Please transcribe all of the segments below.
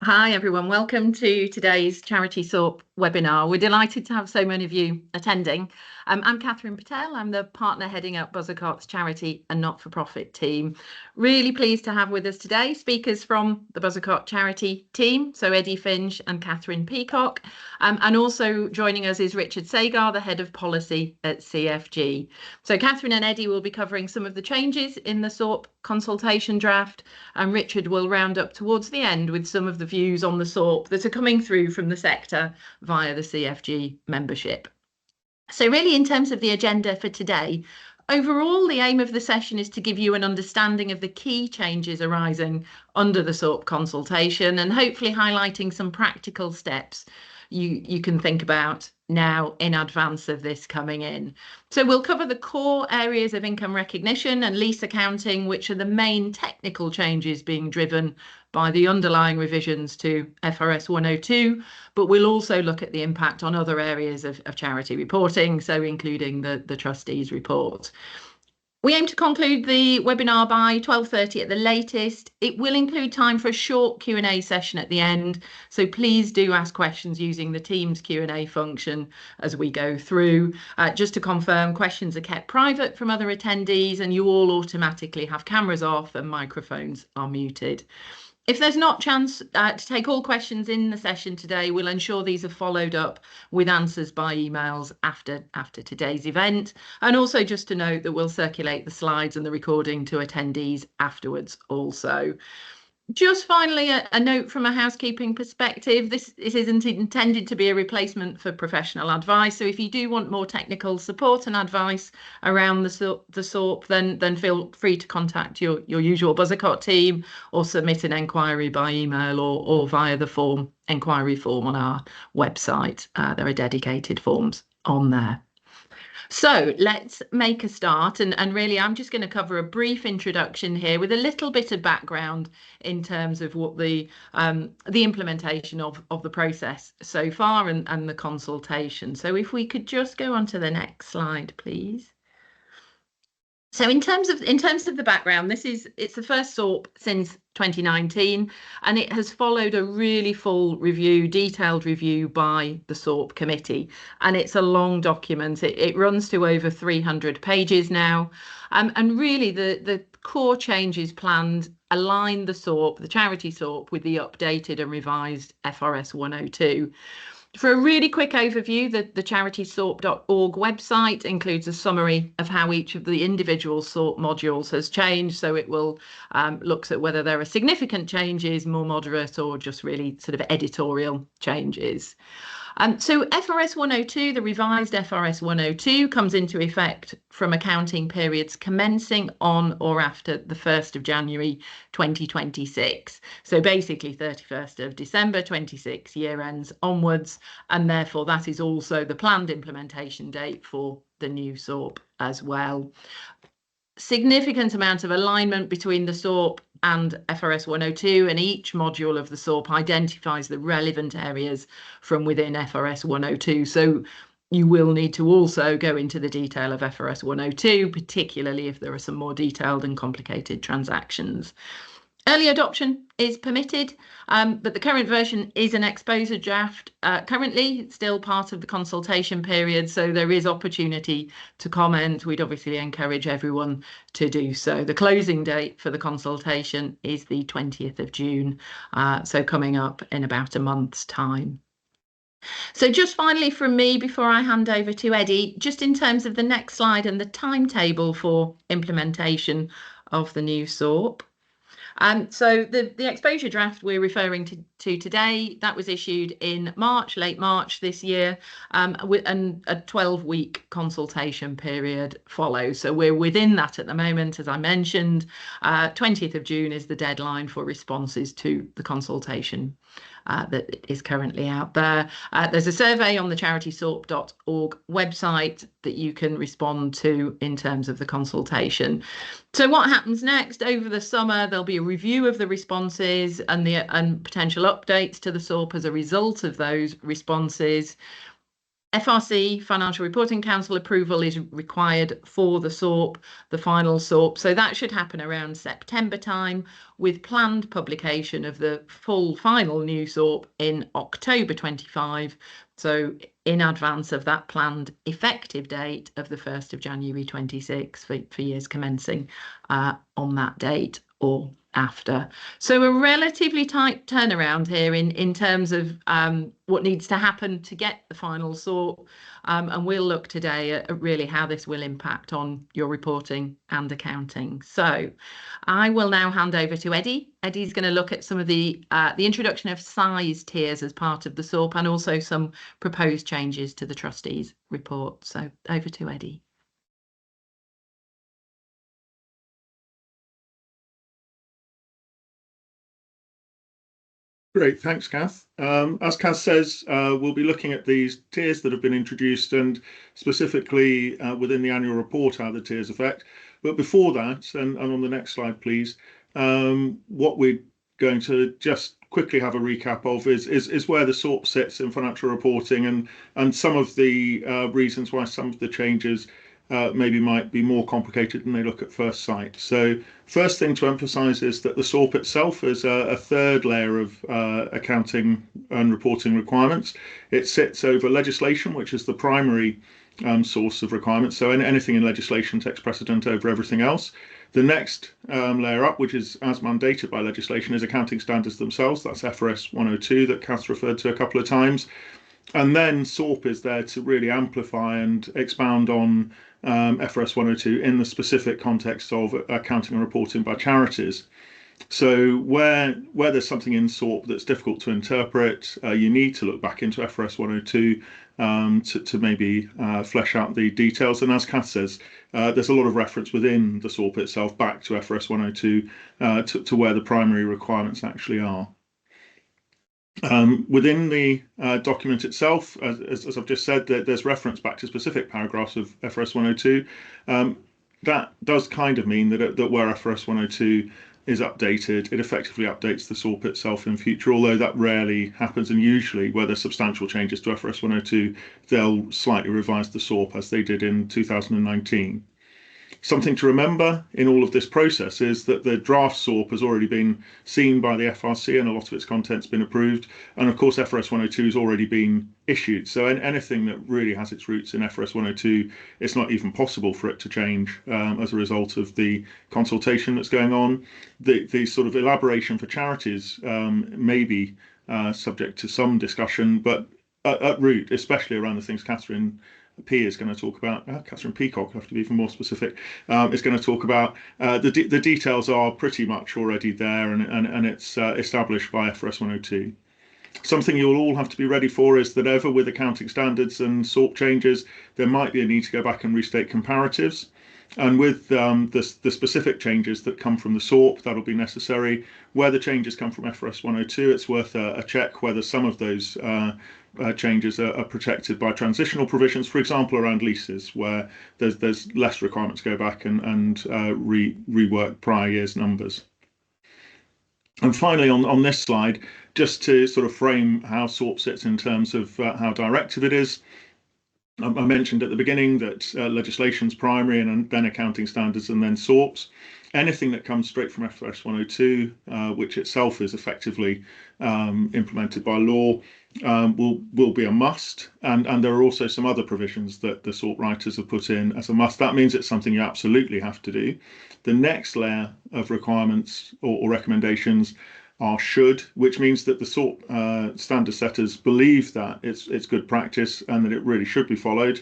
Hi everyone, welcome to today's Charity SORP webinar. We're delighted to have so many of you attending. I'm Catherine Patel, I'm the partner heading up Buzzacott's charity and not-for-profit team. Really pleased to have with us today speakers from the Buzzacott charity team, so Eddie Finch and Catherine Peacock. And also joining us is Richard Sagar, the head of policy at CFG. So Catherine and Eddie will be covering some of the changes in the SORP consultation draft, and Richard will round up towards the end with some of the views on the SORP that are coming through from the sector via the CFG membership. So really, in terms of the agenda for today, overall, the aim of the session is to give you an understanding of the key changes arising under the SORP consultation and hopefully highlighting some practical steps you can think about now in advance of this coming in. So we'll cover the core areas of income recognition and lease accounting, which are the main technical changes being driven by the underlying revisions to FRS 102, but we'll also look at the impact on other areas of charity reporting, so including the trustees' report. We aim to conclude the webinar by 12:30 at the latest. It will include time for a short Q&A session at the end, so please do ask questions using the Teams Q&A function as we go through. Just to confirm, questions are kept private from other attendees and you all automatically have cameras off and microphones are muted. If there's not chance to take all questions in the session today, we'll ensure these are followed up with answers by emails after today's event. And also just to note that we'll circulate the slides and the recording to attendees afterwards also. Just finally, a note from a housekeeping perspective. This isn't intended to be a replacement for professional advice. So if you do want more technical support and advice around the SORP, then feel free to contact your usual Buzzacott team or submit an enquiry by email or via the enquiry form on our website. There are dedicated forms on there. So let's make a start, and really I'm just going to cover a brief introduction here with a little bit of background in terms of what the implementation of the process so far and the consultation. So if we could just go on to the next slide, please. So in terms of the background, it's the first SORP since 2019, and it has followed a really full review, detailed review by the SORP committee, and it's a long document. It runs to over 300 pages now, and really the core changes planned align the SORP, the charity SORP, with the updated and revised FRS 102. For a really quick overview, the charitysorp.org website includes a summary of how each of the individual SORP modules has changed. So it will looks at whether there are significant changes, more moderate, or just really sort of editorial changes. So FRS 102, the revised FRS 102, comes into effect from accounting periods commencing on or after the 1st of January 2026. So basically 31st of December 26 year ends onwards, and therefore that is also the planned implementation date for the new SORP as well. Significant amount of alignment between the SORP and FRS 102, and each module of the SORP identifies the relevant areas from within FRS 102. So you will need to also go into the detail of FRS 102, particularly if there are some more detailed and complicated transactions. Early adoption is permitted, but the current version is an exposure draft. Currently, it's still part of the consultation period, so there is opportunity to comment. We'd obviously encourage everyone to do so. The closing date for the consultation is the 20th of June, so coming up in about a month's time. So just finally from me, before I hand over to Eddie, just in terms of the next slide and the timetable for implementation of the new SORP. So the exposure draft we're referring to today, that was issued in March, late March this year, and a 12-week consultation period follows. So we're within that at the moment, as I mentioned. 20th of June is the deadline for responses to the consultation that is currently out there. There's a survey on the charitysorp.org website that you can respond to in terms of the consultation. So what happens next? Over the summer, there'll be a review of the responses and potential updates to the SORP as a result of those responses. FRC, Financial Reporting Council approval is required for the SORP, the final SORP. So that should happen around September time, with planned publication of the full final new SORP in October 25. So in advance of that planned effective date of the 1st of January 26 for years commencing on that date or after. So a relatively tight turnaround here in terms of what needs to happen to get the final SORP, and we'll look today at really how this will impact on your reporting and accounting. So I will now hand over to Eddie. Eddie's going to look at some of the introduction of size tiers as part of the SORP, and also some proposed changes to the trustees report. So over to Eddie. Great, thanks, Kath. As Kath says, we'll be looking at these tiers that have been introduced, and specifically within the annual report how the tiers affect. But before that, and on the next slide, please, what we're going to just quickly have a recap of is where the SORP sits in financial reporting, and some of the reasons why some of the changes maybe might be more complicated than they look at first sight. So first thing to emphasize is that the SORP itself is a third layer of accounting and reporting requirements. It sits over legislation, which is the primary source of requirements. So anything in legislation takes precedent over everything else. The next layer up, which is as mandated by legislation, is accounting standards themselves. That's FRS 102 that Kath's referred to a couple of times. And then SORP is there to really amplify and expound on FRS 102 in the specific context of accounting and reporting by charities. So where there's something in SORP that's difficult to interpret, you need to look back into FRS 102 to maybe flesh out the details. And as Kath says, there's a lot of reference within the SORP itself back to FRS 102 to where the primary requirements actually are. Within the document itself, as I've just said, there's reference back to specific paragraphs of FRS 102. That does kind of mean that where FRS 102 is updated, it effectively updates the SORP itself in future, although that rarely happens, and usually where there's substantial changes to FRS 102, they'll slightly revise the SORP as they did in 2019. Something to remember in all of this process is that the draft SORP has already been seen by the FRC and a lot of its content's been approved. And of course, FRS 102 has already been issued. So anything that really has its roots in FRS 102, it's not even possible for it to change as a result of the consultation that's going on. The sort of elaboration for charities may be subject to some discussion, but at root, especially around the things Catherine P is going to talk about, Catherine Peacock, I have to be even more specific, is going to talk about. The details are pretty much already there, and it's established by FRS 102. Something you'll all have to be ready for is that ever with accounting standards and SORP changes, there might be a need to go back and restate comparatives. And with the specific changes that come from the SORP, that'll be necessary. Where the changes come from FRS 102, it's worth a check whether some of those changes are protected by transitional provisions, for example, around leases, where there's less requirements to go back and rework prior year's numbers. And finally, on this slide, just to sort of frame how SORP sits in terms of how directive it is, I mentioned at the beginning that legislation's primary, and then accounting standards, and then SORPs. Anything that comes straight from FRS 102, which itself is effectively implemented by law, will be a must. And there are also some other provisions that the SORP writers have put in as a must. That means it's something you absolutely have to do. The next layer of requirements or recommendations are should, which means that the SORP standard setters believe that it's good practice and that it really should be followed.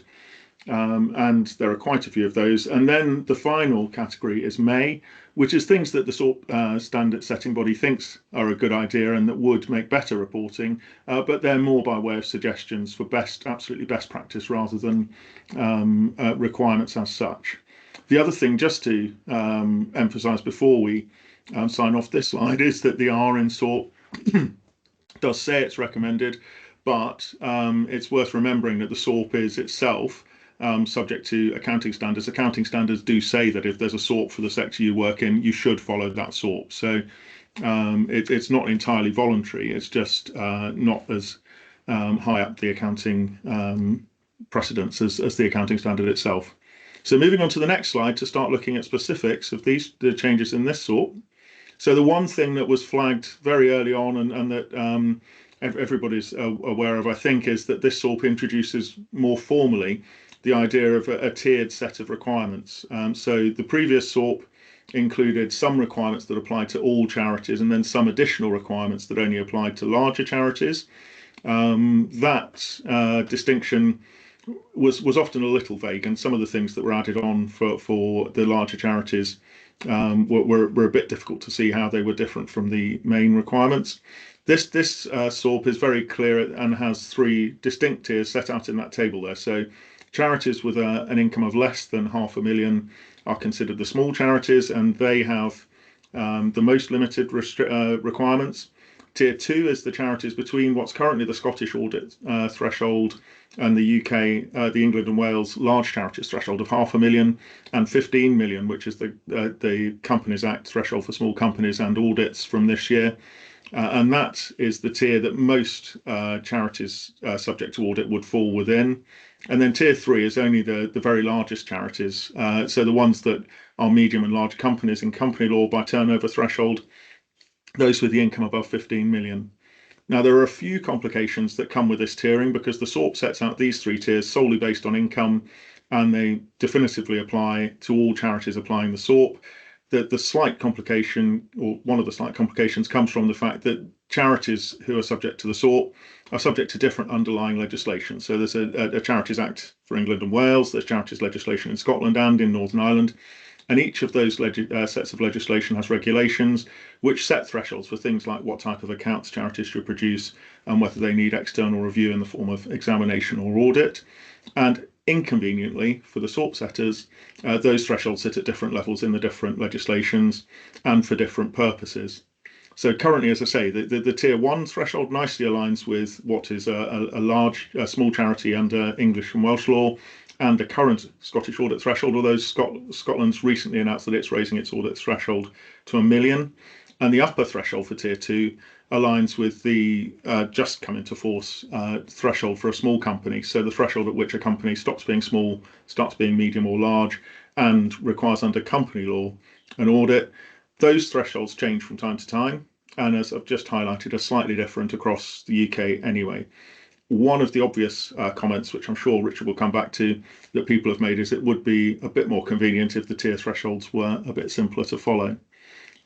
And there are quite a few of those. And then the final category is may, which is things that the SORP standard setting body thinks are a good idea and that would make better reporting, but they're more by way of suggestions for absolutely best practice rather than requirements as such. The other thing, just to emphasize before we sign off this slide, is that the R in SORP does say it's recommended, but it's worth remembering that the SORP is itself subject to accounting standards. Accounting standards do say that if there's a SORP for the sector you work in, you should follow that SORP. So it's not entirely voluntary. It's just not as high up the accounting precedence as the accounting standard itself. So moving on to the next slide to start looking at specifics of the changes in this SORP. So the one thing that was flagged very early on and that everybody's aware of, I think, is that this SORP introduces more formally the idea of a tiered set of requirements. So the previous SORP included some requirements that applied to all charities and then some additional requirements that only applied to larger charities. That distinction was often a little vague, and some of the things that were added on for the larger charities were a bit difficult to see how they were different from the main requirements. This SORP is very clear and has three distinct tiers set out in that table there. So charities with an income of less than £500,000 are considered the small charities, and they have the most limited requirements. Tier 2 is the charities between what's currently the Scottish audit threshold and the UK, the England and Wales large charities threshold of £500,000 and 15 million, which is the Companies Act threshold for small companies and audits from this year. And that is the tier that most charities subject to audit would fall within. And then tier 3 is only the very largest charities. So the ones that are medium and large companies in company law by turnover threshold, those with the income above 15 million. Now, there are a few complications that come with this tiering because the SORP sets out these three tiers solely based on income, and they definitively apply to all charities applying the SORP. The slight complication, or one of the slight complications, comes from the fact that charities who are subject to the SORP are subject to different underlying legislation. So there's a Charities Act for England and Wales, there's charities legislation in Scotland and in Northern Ireland, and each of those sets of legislation has regulations which set thresholds for things like what type of accounts charities should produce and whether they need external review in the form of examination or audit. And inconveniently for the SORP setters, those thresholds sit at different levels in the different legislations and for different purposes. So currently, as I say, the tier 1 threshold nicely aligns with what is a small charity under English and Welsh law and the current Scottish audit threshold, although Scotland's recently announced that it's raising its audit threshold to £1 million. And the upper threshold for tier 2 aligns with the just come into force threshold for a small company. So the threshold at which a company stops being small, starts being medium or large, and requires under company law an audit. Those thresholds change from time to time, and as I've just highlighted, are slightly different across the UK anyway. One of the obvious comments, which I'm sure Richard will come back to, that people have made is it would be a bit more convenient if the tier thresholds were a bit simpler to follow.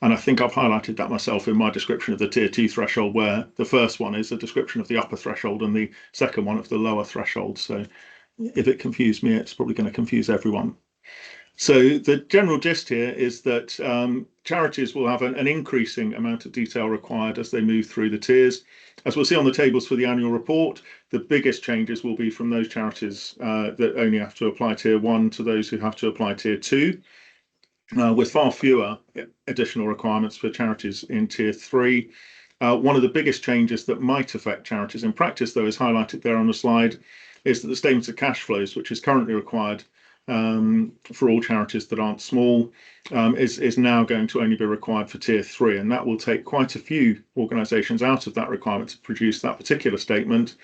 And I think I've highlighted that myself in my description of the tier 2 threshold, where the first one is a description of the upper threshold and the second one of the lower threshold. So if it confused me, it's probably going to confuse everyone. So the general gist here is that charities will have an increasing amount of detail required as they move through the tiers. As we'll see on the tables for the annual report, the biggest changes will be from those charities that only have to apply tier 1 to those who have to apply tier 2. With far fewer additional requirements for charities in tier 3. One of the biggest changes that might affect charities in practice, though, is highlighted there on the slide, is that the statements of cash flows, which is currently required for all charities that aren't small, is now going to only be required for tier 3, and that will take quite a few organisations out of that requirement to produce that particular statement,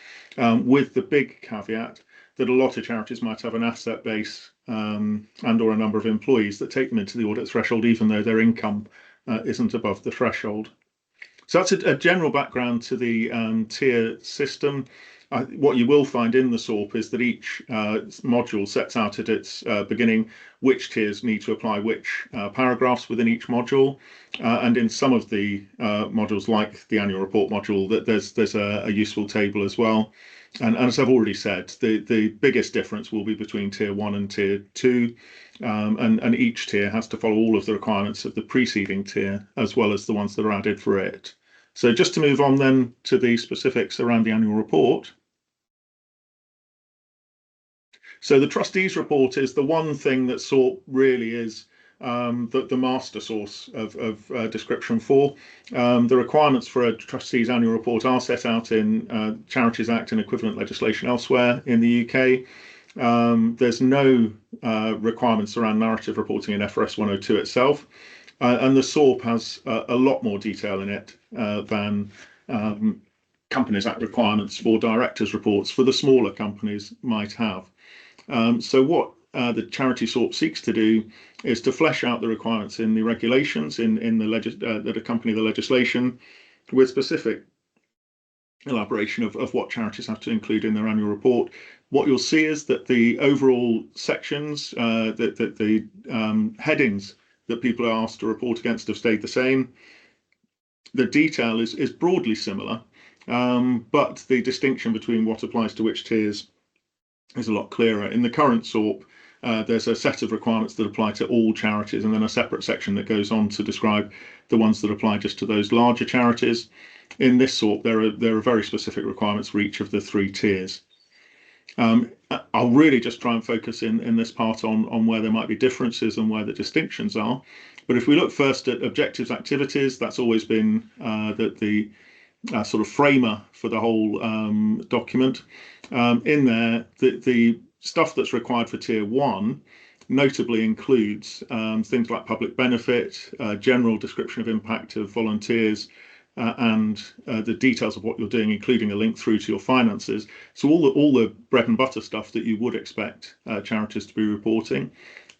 with the big caveat that a lot of charities might have an asset base and or a number of employees that take them into the audit threshold, even though their income isn't above the threshold. So that's a general background to the tier system. What you will find in the SORP is that each module sets out at its beginning which tiers need to apply which paragraphs within each module. And in some of the modules, like the annual report module, that there's a useful table as well. And as I've already said, the biggest difference will be between tier 1 and tier 2. And each tier has to follow all of the requirements of the preceding tier, as well as the ones that are added for it. So just to move on then to the specifics around the annual report. So the trustees report is the one thing that SORP really is the master source of description for. The requirements for a trustees annual report are set out in Charities Act and equivalent legislation elsewhere in the UK. There's no requirements around narrative reporting in FRS 102 itself, and the SORP has a lot more detail in it than Companies Act requirements for directors' reports for the smaller companies might have. So what the charity SORP seeks to do is to flesh out the requirements in the regulations in the that accompany the legislation, with specific elaboration of what charities have to include in their annual report. What you'll see is that the overall sections, the headings that people are asked to report against have stayed the same. The detail is broadly similar, but the distinction between what applies to which tiers is a lot clearer. In the current SORP, there's a set of requirements that apply to all charities, and then a separate section that goes on to describe the ones that apply just to those larger charities. In this SORP, there are very specific requirements for each of the 3 tiers. I'll really just try and focus in this part on where there might be differences and where the distinctions are. But if we look first at objectives activities, that's always been the sort of framer for the whole document. In there, the stuff that's required for tier 1 notably includes things like public benefit, general description of impact of volunteers, and the details of what you're doing, including a link through to your finances. So all the bread and butter stuff that you would expect charities to be reporting.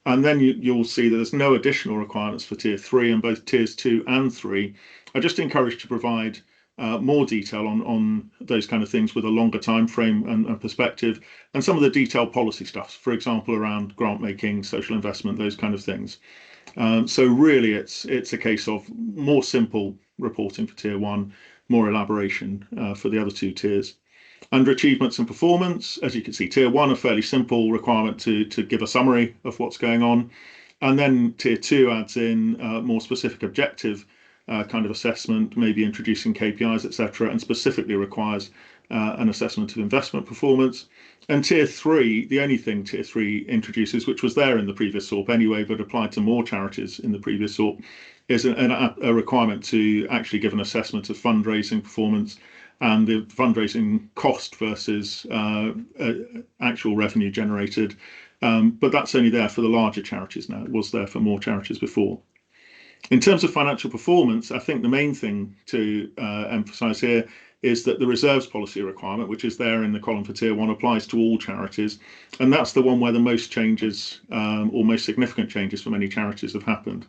And then you'll see that there's no additional requirements for tier 3, and both tiers 2 and 3 are just encouraged to provide more detail on those kind of things with a longer time frame and perspective, and some of the detailed policy stuff, for example, around grant making, social investment, those kind of things. So really, it's a case of more simple reporting for tier 1, more elaboration for the other 2 tiers. Under achievements and performance, as you can see, tier 1, a fairly simple requirement to give a summary of what's going on, and then tier 2 adds in more specific objective kind of assessment, maybe introducing KPIs, etc., and specifically requires an assessment of investment performance. And tier 3, the only thing tier 3 introduces, which was there in the previous SORP anyway, but applied to more charities in the previous SORP, is a requirement to actually give an assessment of fundraising performance and the fundraising cost versus actual revenue generated. But that's only there for the larger charities now. It was there for more charities before. In terms of financial performance, I think the main thing to emphasise here is that the reserves policy requirement, which is there in the column for tier 1, applies to all charities. And that's the one where the most changes or most significant changes for many charities have happened.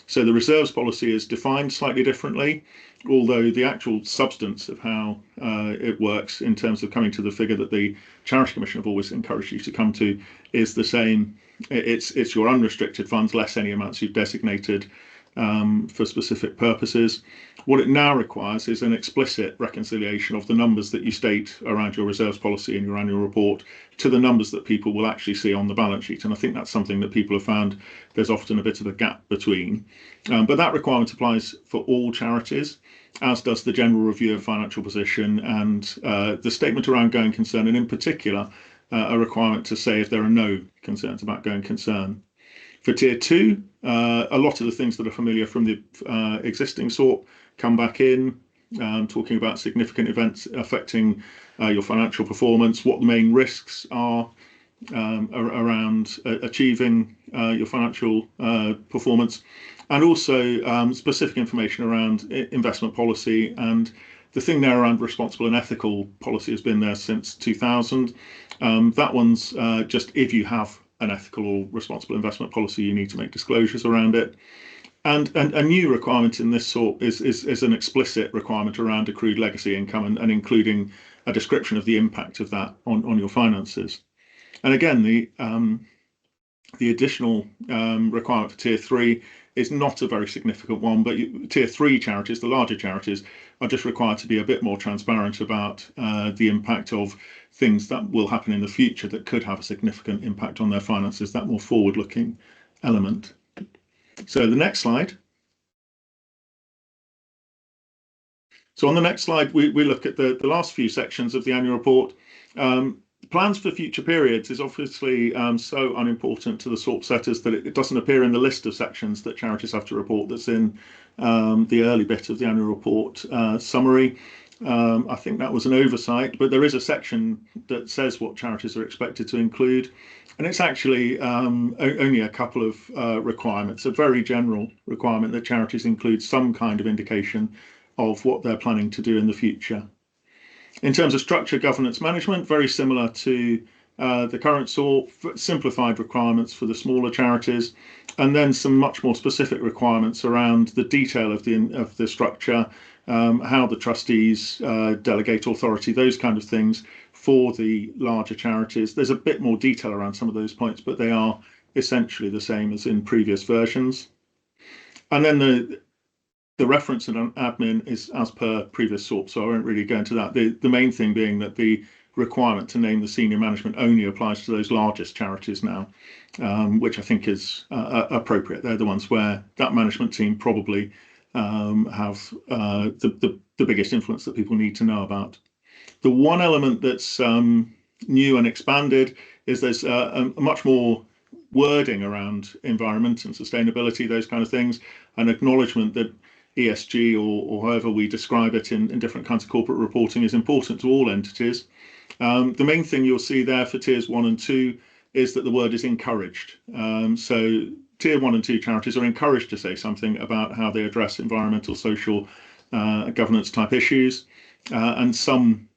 So the reserves policy is defined slightly differently, although the actual substance of how it works in terms of coming to the figure that the Charity Commission have always encouraged you to come to is the same. It's your unrestricted funds less any amounts you've designated for specific purposes. What it now requires is an explicit reconciliation of the numbers that you state around your reserves policy in your annual report to the numbers that people will actually see on the balance sheet. And I think that's something that people have found there's often a bit of a gap between. But that requirement applies for all charities, as does the general review of financial position and the statement around going concern, and in particular, a requirement to say if there are no concerns about going concern. For tier 2, a lot of the things that are familiar from the existing SORP come back in, talking about significant events affecting your financial performance, what the main risks are around achieving your financial performance, and also specific information around investment policy. And the thing there around responsible and ethical policy has been there since 2000. That one's just if you have an ethical or responsible investment policy, you need to make disclosures around it. And a new requirement in this SORP is an explicit requirement around accrued legacy income and including a description of the impact of that on your finances. And again, the additional requirement for tier 3 is not a very significant one, but tier 3 charities, the larger charities, are just required to be a bit more transparent about the impact of things that will happen in the future that could have a significant impact on their finances, that more forward-looking element. So the next slide. So on the next slide, we look at the last few sections of the annual report. Plans for future periods is obviously so unimportant to the SORP setters that it doesn't appear in the list of sections that charities have to report that's in the early bit of the annual report summary. I think that was an oversight, but there is a section that says what charities are expected to include, and it's actually only a couple of requirements, a very general requirement that charities include some kind of indication of what they're planning to do in the future. In terms of structure, governance, management, very similar to the current SORP, simplified requirements for the smaller charities, and then some much more specific requirements around the detail of the structure, how the trustees delegate authority, those kind of things for the larger charities. There's a bit more detail around some of those points, but they are essentially the same as in previous versions. And then the reference and admin is as per previous SORP, so I won't really go into that. The main thing being that the requirement to name the senior management only applies to those largest charities now, which I think is appropriate. They're the ones where that management team probably have the biggest influence that people need to know about. The one element that's new and expanded is there's a much more wording around environment and sustainability, those kind of things, an acknowledgement that ESG or however we describe it in different kinds of corporate reporting is important to all entities. The main thing you'll see there for tiers 1 and 2 is that the word is encouraged. So tier 1 and 2 charities are encouraged to say something about how they address environmental, social, governance type issues, and some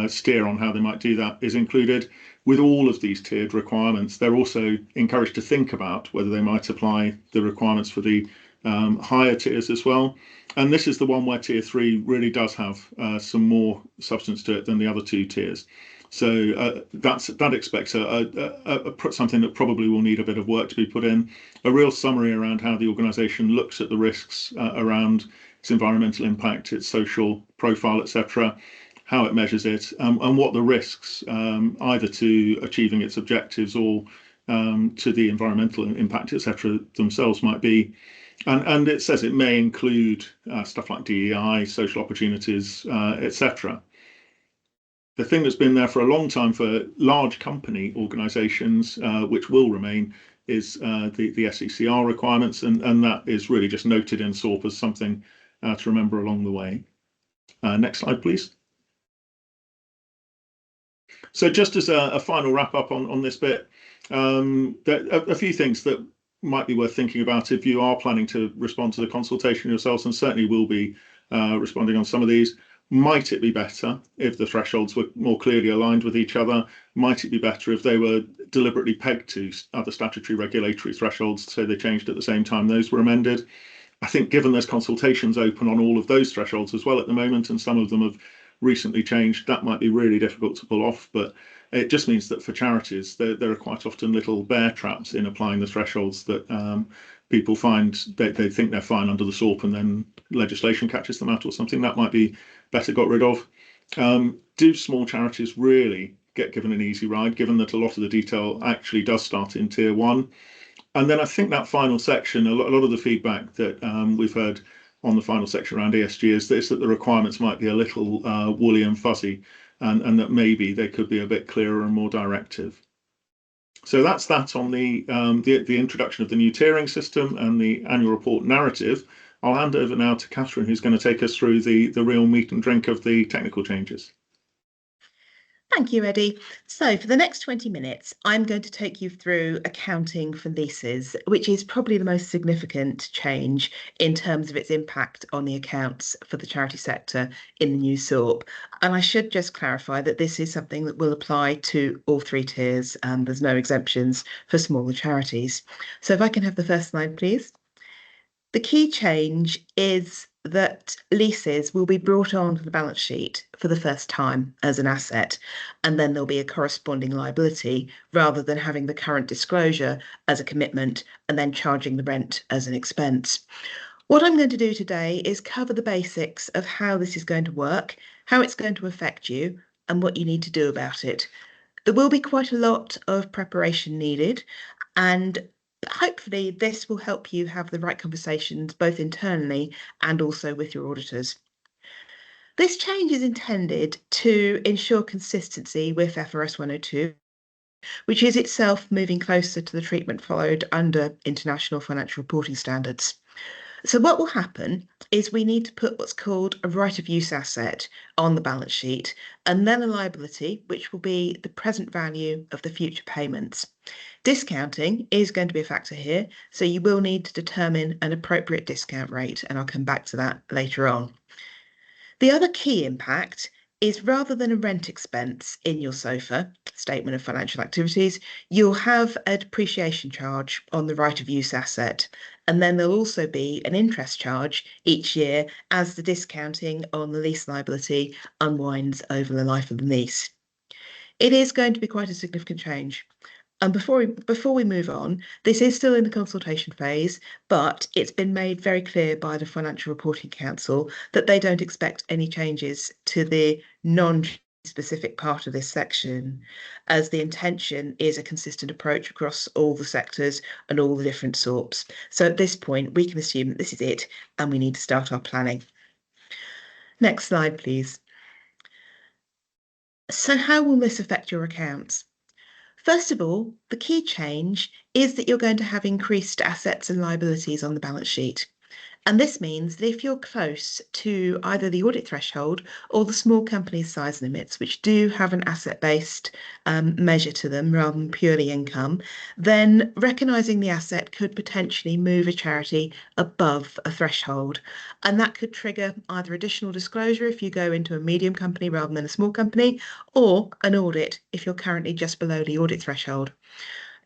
steer on how they might do that is included. With all of these tiered requirements, they're also encouraged to think about whether they might apply the requirements for the higher tiers as well. And this is the one where tier 3 really does have some more substance to it than the other 2 tiers. So that expects something that probably will need a bit of work to be put in, a real summary around how the organisation looks at the risks around its environmental impact, its social profile, etc., how it measures it, and what the risks either to achieving its objectives or to the environmental impact, etc., themselves might be. And it says it may include stuff like DEI, social opportunities, etc. The thing that's been there for a long time for large company organisations, which will remain, is the SECR requirements, and that is really just noted in SORP as something to remember along the way. Next slide, please. So just as a final wrap up on this bit, a few things that might be worth thinking about if you are planning to respond to the consultation yourselves, and certainly will be responding on some of these. Might it be better if the thresholds were more clearly aligned with each other? Might it be better if they were deliberately pegged to other statutory regulatory thresholds, so they changed at the same time those were amended? I think given there's consultations open on all of those thresholds as well at the moment, and some of them have recently changed, that might be really difficult to pull off, but it just means that for charities, there are quite often little bear traps in applying the thresholds that people find they think they're fine under the SORP and then legislation catches them out or something. That might be better got rid of. Do small charities really get given an easy ride, given that a lot of the detail actually does start in tier 1? And then I think that final section, a lot of the feedback that we've heard on the final section around ESG is that the requirements might be a little woolly and fuzzy, and that maybe they could be a bit clearer and more directive. So that's that on the introduction of the new tiering system and the annual report narrative. I'll hand over now to Catherine, who's going to take us through the real meat and drink of the technical changes. Thank you, Eddie. So for the next 20 minutes, I'm going to take you through accounting for leases, which is probably the most significant change in terms of its impact on the accounts for the charity sector in the new SORP. And I should just clarify that this is something that will apply to all 3 tiers, and there's no exemptions for smaller charities. So if I can have the first slide, please. The key change is that leases will be brought onto the balance sheet for the first time as an asset, and then there'll be a corresponding liability rather than having the current disclosure as a commitment and then charging the rent as an expense. What I'm going to do today is cover the basics of how this is going to work, how it's going to affect you, and what you need to do about it. There will be quite a lot of preparation needed, and hopefully this will help you have the right conversations both internally and also with your auditors. This change is intended to ensure consistency with FRS 102, which is itself moving closer to the treatment followed under international financial reporting standards. So what will happen is we need to put what's called a right of use asset on the balance sheet, and then a liability, which will be the present value of the future payments. Discounting is going to be a factor here, so you will need to determine an appropriate discount rate, and I'll come back to that later on. The other key impact is rather than a rent expense in your SOFA, Statement of Financial Activities, you'll have a depreciation charge on the right of use asset. And then there'll also be an interest charge each year as the discounting on the lease liability unwinds over the life of the lease. It is going to be quite a significant change. And before we move on, this is still in the consultation phase, but it's been made very clear by the Financial Reporting Council that they don't expect any changes to the non-specific part of this section, as the intention is a consistent approach across all the sectors and all the different SORPs. So at this point, we can assume that this is it, and we need to start our planning. Next slide, please. So how will this affect your accounts? First of all, the key change is that you're going to have increased assets and liabilities on the balance sheet. And this means that if you're close to either the audit threshold or the small company size limits, which do have an asset-based measure to them rather than purely income, then recognising the asset could potentially move a charity above a threshold. And that could trigger either additional disclosure if you go into a medium company rather than a small company, or an audit if you're currently just below the audit threshold.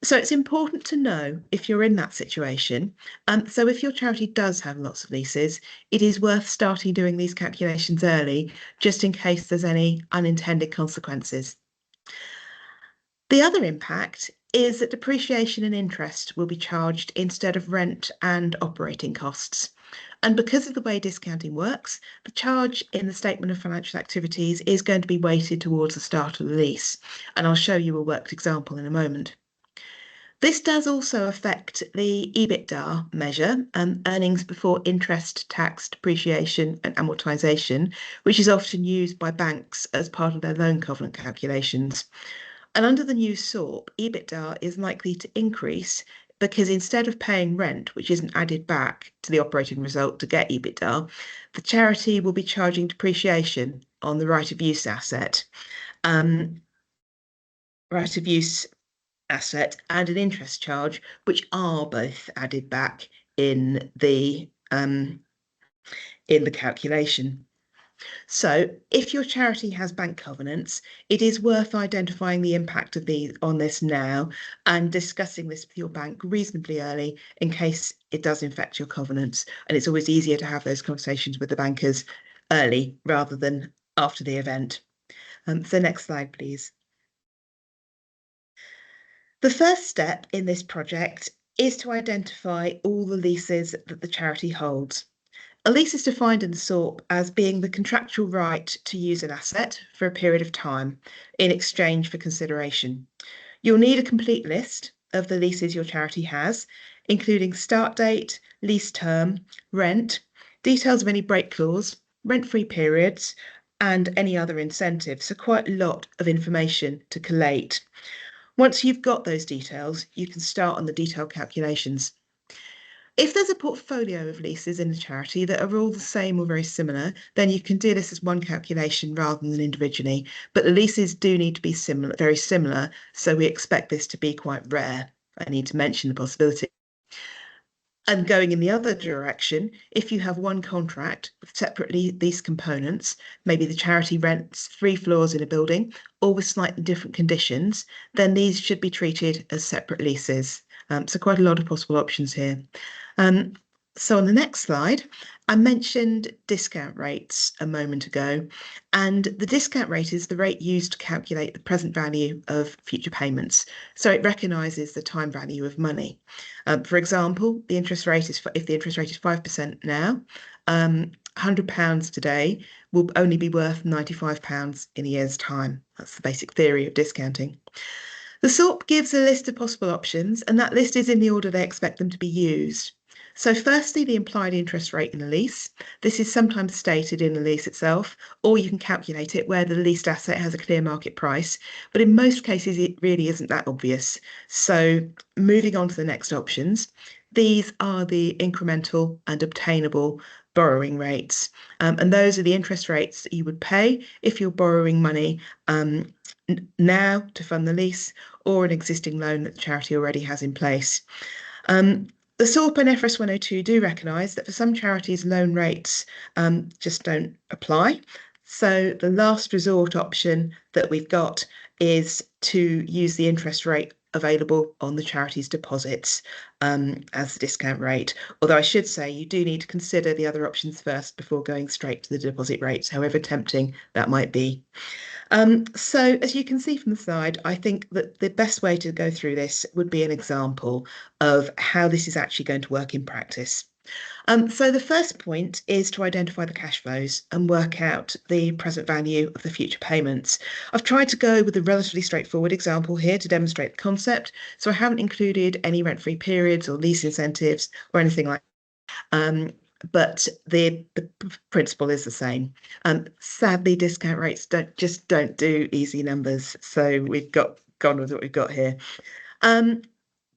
So it's important to know if you're in that situation. So if your charity does have lots of leases, it is worth starting doing these calculations early, just in case there's any unintended consequences. The other impact is that depreciation and interest will be charged instead of rent and operating costs. And because of the way discounting works, the charge in the Statement of Financial Activities is going to be weighted towards the start of the lease. And I'll show you a worked example in a moment. This does also affect the EBITDA measure, earnings before interest, tax, depreciation and amortisation, which is often used by banks as part of their loan covenant calculations. And under the new SORP, EBITDA is likely to increase because instead of paying rent, which isn't added back to the operating result to get EBITDA, the charity will be charging depreciation on the right of use asset. Right of use asset and an interest charge, which are both added back in the calculation. So if your charity has bank covenants, it is worth identifying the impact of on this now and discussing this with your bank reasonably early in case it does infect your covenants. And it's always easier to have those conversations with the bankers early rather than after the event. So next slide, please. The first step in this project is to identify all the leases that the charity holds. A lease is defined in the SORP as being the contractual right to use an asset for a period of time in exchange for consideration. You'll need a complete list of the leases your charity has, including start date, lease term, rent, details of any break clause, rent-free periods, and any other incentives. So quite a lot of information to collate. Once you've got those details, you can start on the detailed calculations. If there's a portfolio of leases in a charity that are all the same or very similar, then you can do this as one calculation rather than individually. But the leases do need to be similar, very similar, so we expect this to be quite rare. I need to mention the possibility. And going in the other direction, if you have one contract with separately leased components, maybe the charity rents 3 floors in a building, or with slightly different conditions, then these should be treated as separate leases. So quite a lot of possible options here. So on the next slide, I mentioned discount rates a moment ago, and the discount rate is the rate used to calculate the present value of future payments. So it recognises the time value of money. For example, the interest rate is if the interest rate is 5% now, £100 today will only be worth £95 in a year's time. That's the basic theory of discounting. The SORP gives a list of possible options, and that list is in the order they expect them to be used. So firstly, the implied interest rate in the lease. This is sometimes stated in the lease itself, or you can calculate it where the leased asset has a clear market price. But in most cases, it really isn't that obvious. So moving on to the next options, these are the incremental and obtainable borrowing rates. And those are the interest rates that you would pay if you're borrowing money now to fund the lease or an existing loan that the charity already has in place. The SORP and FRS 102 do recognise that for some charities, loan rates just don't apply. So the last resort option that we've got is to use the interest rate available on the charity's deposits as the discount rate. Although I should say you do need to consider the other options first before going straight to the deposit rates, however tempting that might be. So as you can see from the slide, I think that the best way to go through this would be an example of how this is actually going to work in practice. So the first point is to identify the cash flows and work out the present value of the future payments. I've tried to go with a relatively straightforward example here to demonstrate the concept, so I haven't included any rent-free periods or lease incentives or anything like that. But the principle is the same. Sadly, discount rates don't do easy numbers, so we've gone with what we've got here. The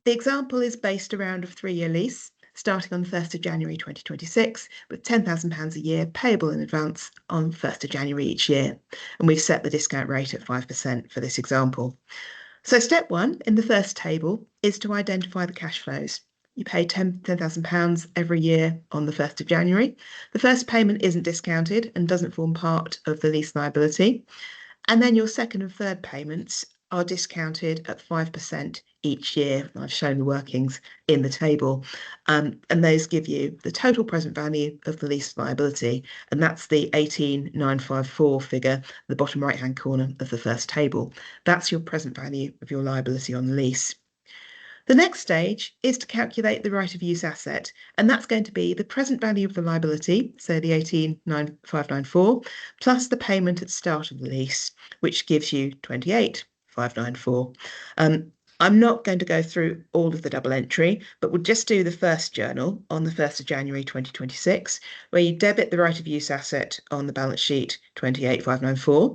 example is based around a 3-year lease, starting on the 1st of January 2026, with £10,000 a year payable in advance on 1st of January each year. And we've set the discount rate at 5% for this example. So step 1 in the first table is to identify the cash flows. You pay £10,000 every year on the 1st of January. The first payment isn't discounted and doesn't form part of the lease liability. And then your second and third payments are discounted at 5% each year. I've shown the workings in the table. And those give you the total present value of the lease liability. And that's the 18,954 figure, the bottom right-hand corner of the first table. That's your present value of your liability on the lease. The next stage is to calculate the right of use asset, and that's going to be the present value of the liability, so the 18,594, plus the payment at the start of the lease, which gives you 28,594. I'm not going to go through all of the double entry, but we'll just do the first journal on the 1st of January 2026, where you debit the right of use asset on the balance sheet 28,594.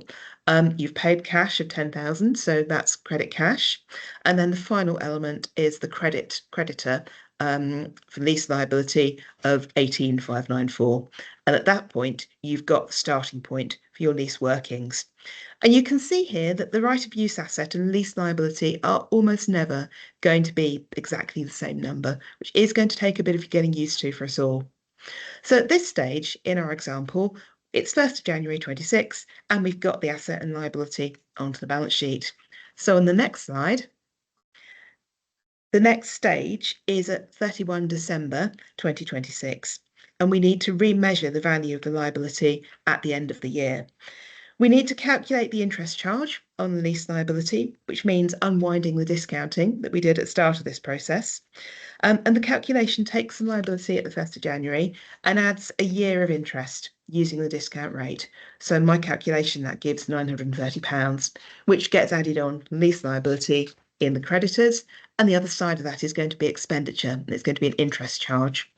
You've paid cash of 10,000, so that's credit cash. And then the final element is the creditor for lease liability of 18,594. And at that point, you've got the starting point for your lease workings. And you can see here that the right of use asset and lease liability are almost never going to be exactly the same number, which is going to take a bit of getting used to for us all. So at this stage, in our example, it's 1st of January 26, and we've got the asset and liability onto the balance sheet. So on the next slide, the next stage is at 31 December 2026, and we need to remeasure the value of the liability at the end of the year. We need to calculate the interest charge on the lease liability, which means unwinding the discounting that we did at the start of this process. And the calculation takes the liability at the 1st of January and adds a year of interest using the discount rate. So my calculation, that gives £930, which gets added on lease liability in the creditors. And the other side of that is going to be expenditure, and it's going to be an interest charge.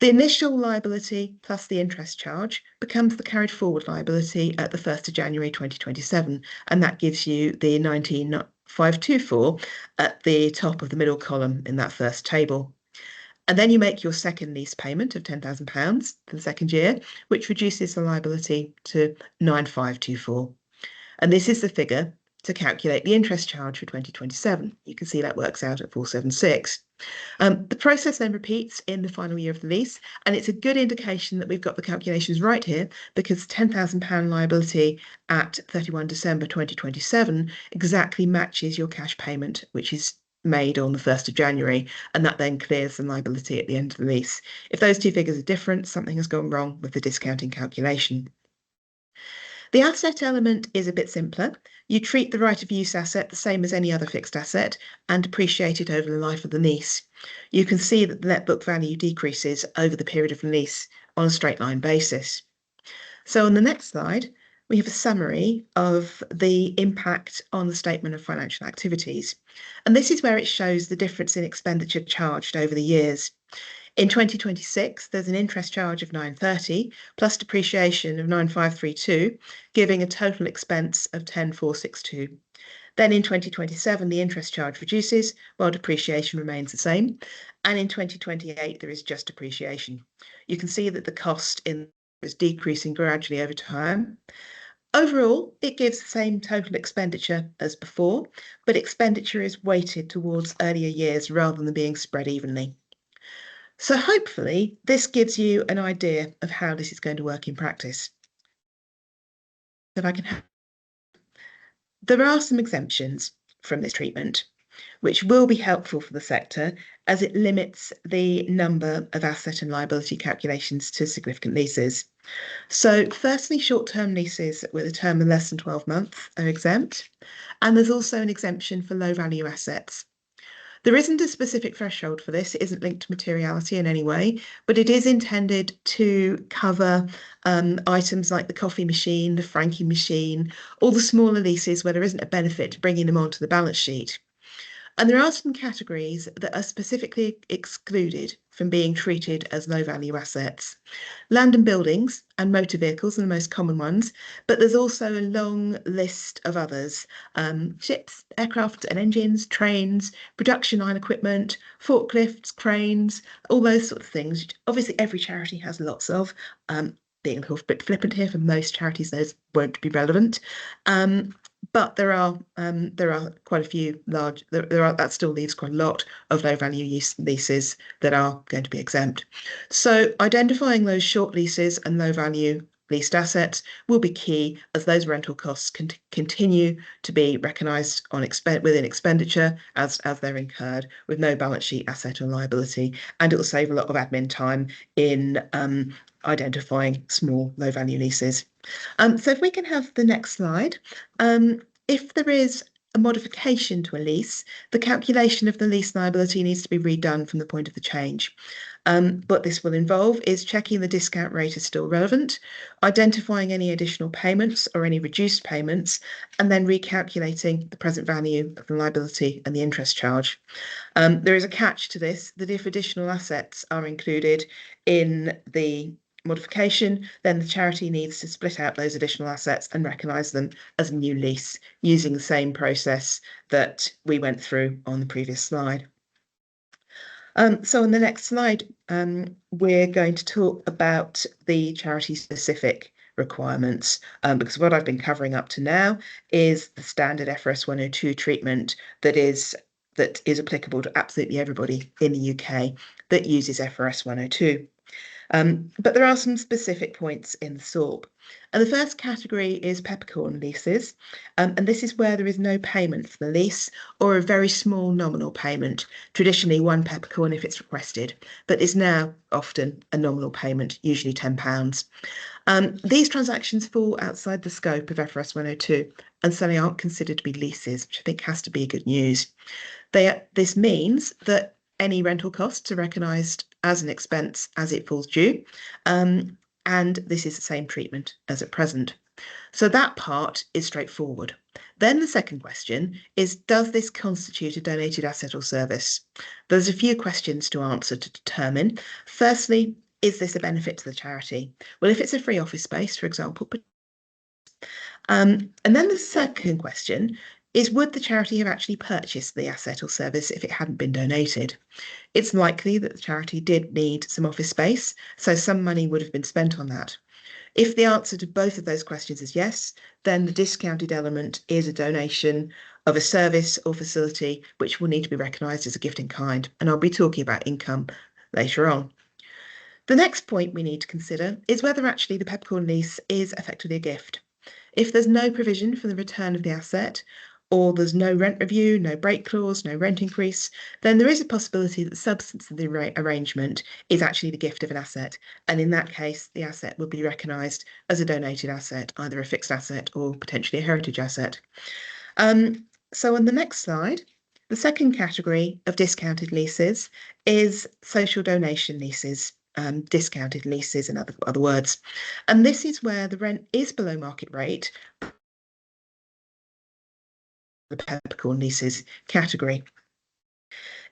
The initial liability plus the interest charge becomes the carried forward liability at the 1st of January 2027, and that gives you the 19,524 at the top of the middle column in that first table. And then you make your second lease payment of £10,000 for the second year, which reduces the liability to 9,524. And this is the figure to calculate the interest charge for 2027. You can see that works out at 476. The process then repeats in the final year of the lease, and it's a good indication that we've got the calculations right here, because £10,000 liability at 31 December 2027 exactly matches your cash payment, which is made on the 1st of January, and that then clears the liability at the end of the lease. If those two figures are different, something has gone wrong with the discounting calculation. The asset element is a bit simpler. You treat the right of use asset the same as any other fixed asset and depreciate it over the life of the lease. You can see that the net book value decreases over the period of the lease on a straight line basis. So on the next slide, we have a summary of the impact on the statement of financial activities. And this is where it shows the difference in expenditure charged over the years. In 2026, there's an interest charge of 930 plus depreciation of 9532, giving a total expense of 10462. Then in 2027, the interest charge reduces while depreciation remains the same. And in 2028, there is just depreciation. You can see that the cost is decreasing gradually over time. Overall, it gives the same total expenditure as before, but expenditure is weighted towards earlier years rather than being spread evenly. So hopefully this gives you an idea of how this is going to work in practice. if I can have, there are some exemptions from this treatment, which will be helpful for the sector as it limits the number of asset and liability calculations to significant leases. So firstly, short-term leases with a term of less than 12 months are exempt, and there's also an exemption for low-value assets. There isn't a specific threshold for this. It isn't linked to materiality in any way, but it is intended to cover items like the coffee machine, the franking machine, all the smaller leases where there isn't a benefit to bringing them onto the balance sheet. And there are some categories that are specifically excluded from being treated as low-value assets. Land and buildings and motor vehicles are the most common ones, but there's also a long list of others. Ships, aircraft and engines, trains, production line equipment, forklifts, cranes, all those sorts of things. Obviously, every charity has lots of. Being a little bit flippant here, for most charities, those won't be relevant. But there are quite a few large. That still leaves quite a lot of low value leases that are going to be exempt. So identifying those short leases and low value leased assets will be key, as those rental costs can continue to be recognised on within expenditure as they're incurred, with no balance sheet asset or liability, and it will save a lot of admin time in identifying small low value leases. So if we can have the next slide. If there is a modification to a lease, the calculation of the lease liability needs to be redone from the point of the change. What this will involve is checking the discount rate is still relevant, identifying any additional payments or any reduced payments, and then recalculating the present value of the liability and the interest charge. There is a catch to this, that if additional assets are included in the modification, then the charity needs to split out those additional assets and recognise them as a new lease using the same process that we went through on the previous slide. So on the next slide, we're going to talk about the charity-specific requirements, because what I've been covering up to now is the standard FRS 102 treatment that is applicable to absolutely everybody in the UK that uses FRS 102. But there are some specific points in the SORP. And the first category is peppercorn leases. And this is where there is no payment for the lease or a very small nominal payment, traditionally one peppercorn if it's requested, but is now often a nominal payment, usually £10. These transactions fall outside the scope of FRS 102 and so they aren't considered to be leases, which I think has to be good news. This means that any rental costs are recognised as an expense as it falls due, and this is the same treatment as at present. So that part is straightforward. Then the second question is, does this constitute a donated asset or service? There's a few questions to answer to determine. Firstly, is this a benefit to the charity? Well, if it's a free office space, for example, and then the second question is, would the charity have actually purchased the asset or service if it hadn't been donated? It's likely that the charity did need some office space, so some money would have been spent on that. If the answer to both of those questions is yes, then the discounted element is a donation of a service or facility which will need to be recognised as a gift in kind, and I'll be talking about income later on. The next point we need to consider is whether actually the peppercorn lease is effectively a gift. If there's no provision for the return of the asset, or there's no rent review, no break clause, no rent increase, then there is a possibility that the substance of the arrangement is actually the gift of an asset. And in that case, the asset will be recognised as a donated asset, either a fixed asset or potentially a heritage asset. So on the next slide, the second category of discounted leases is social donation leases. Discounted leases, in other words. And this is where the rent is below market rate, the peppercorn leases category.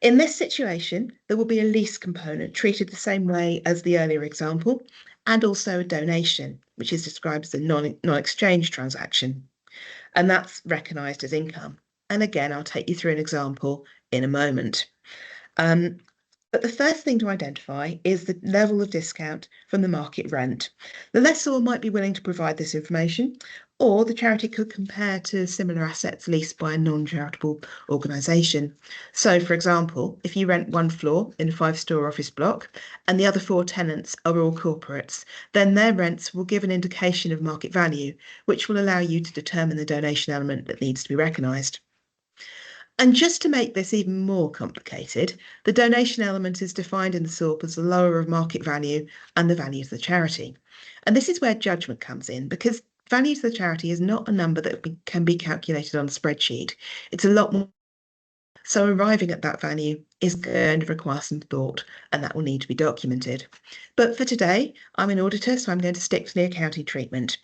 In this situation, there will be a lease component treated the same way as the earlier example, and also a donation, which is described as a non-exchange transaction. And that's recognised as income. And again, I'll take you through an example in a moment. But the first thing to identify is the level of discount from the market rent. The lessor might be willing to provide this information, or the charity could compare to similar assets leased by a non-charitable organisation. So, for example, if you rent one floor in a 5-storey office block and the other 4 tenants are all corporates, then their rents will give an indication of market value, which will allow you to determine the donation element that needs to be recognised. And just to make this even more complicated, the donation element is defined in the SORP as the lower of market value and the value to the charity. And this is where judgment comes in, because value to the charity is not a number that can be calculated on a spreadsheet. It's a lot more. So arriving at that value is going to require some thought, and that will need to be documented. But for today, I'm an auditor, so I'm going to stick to the accounting treatment.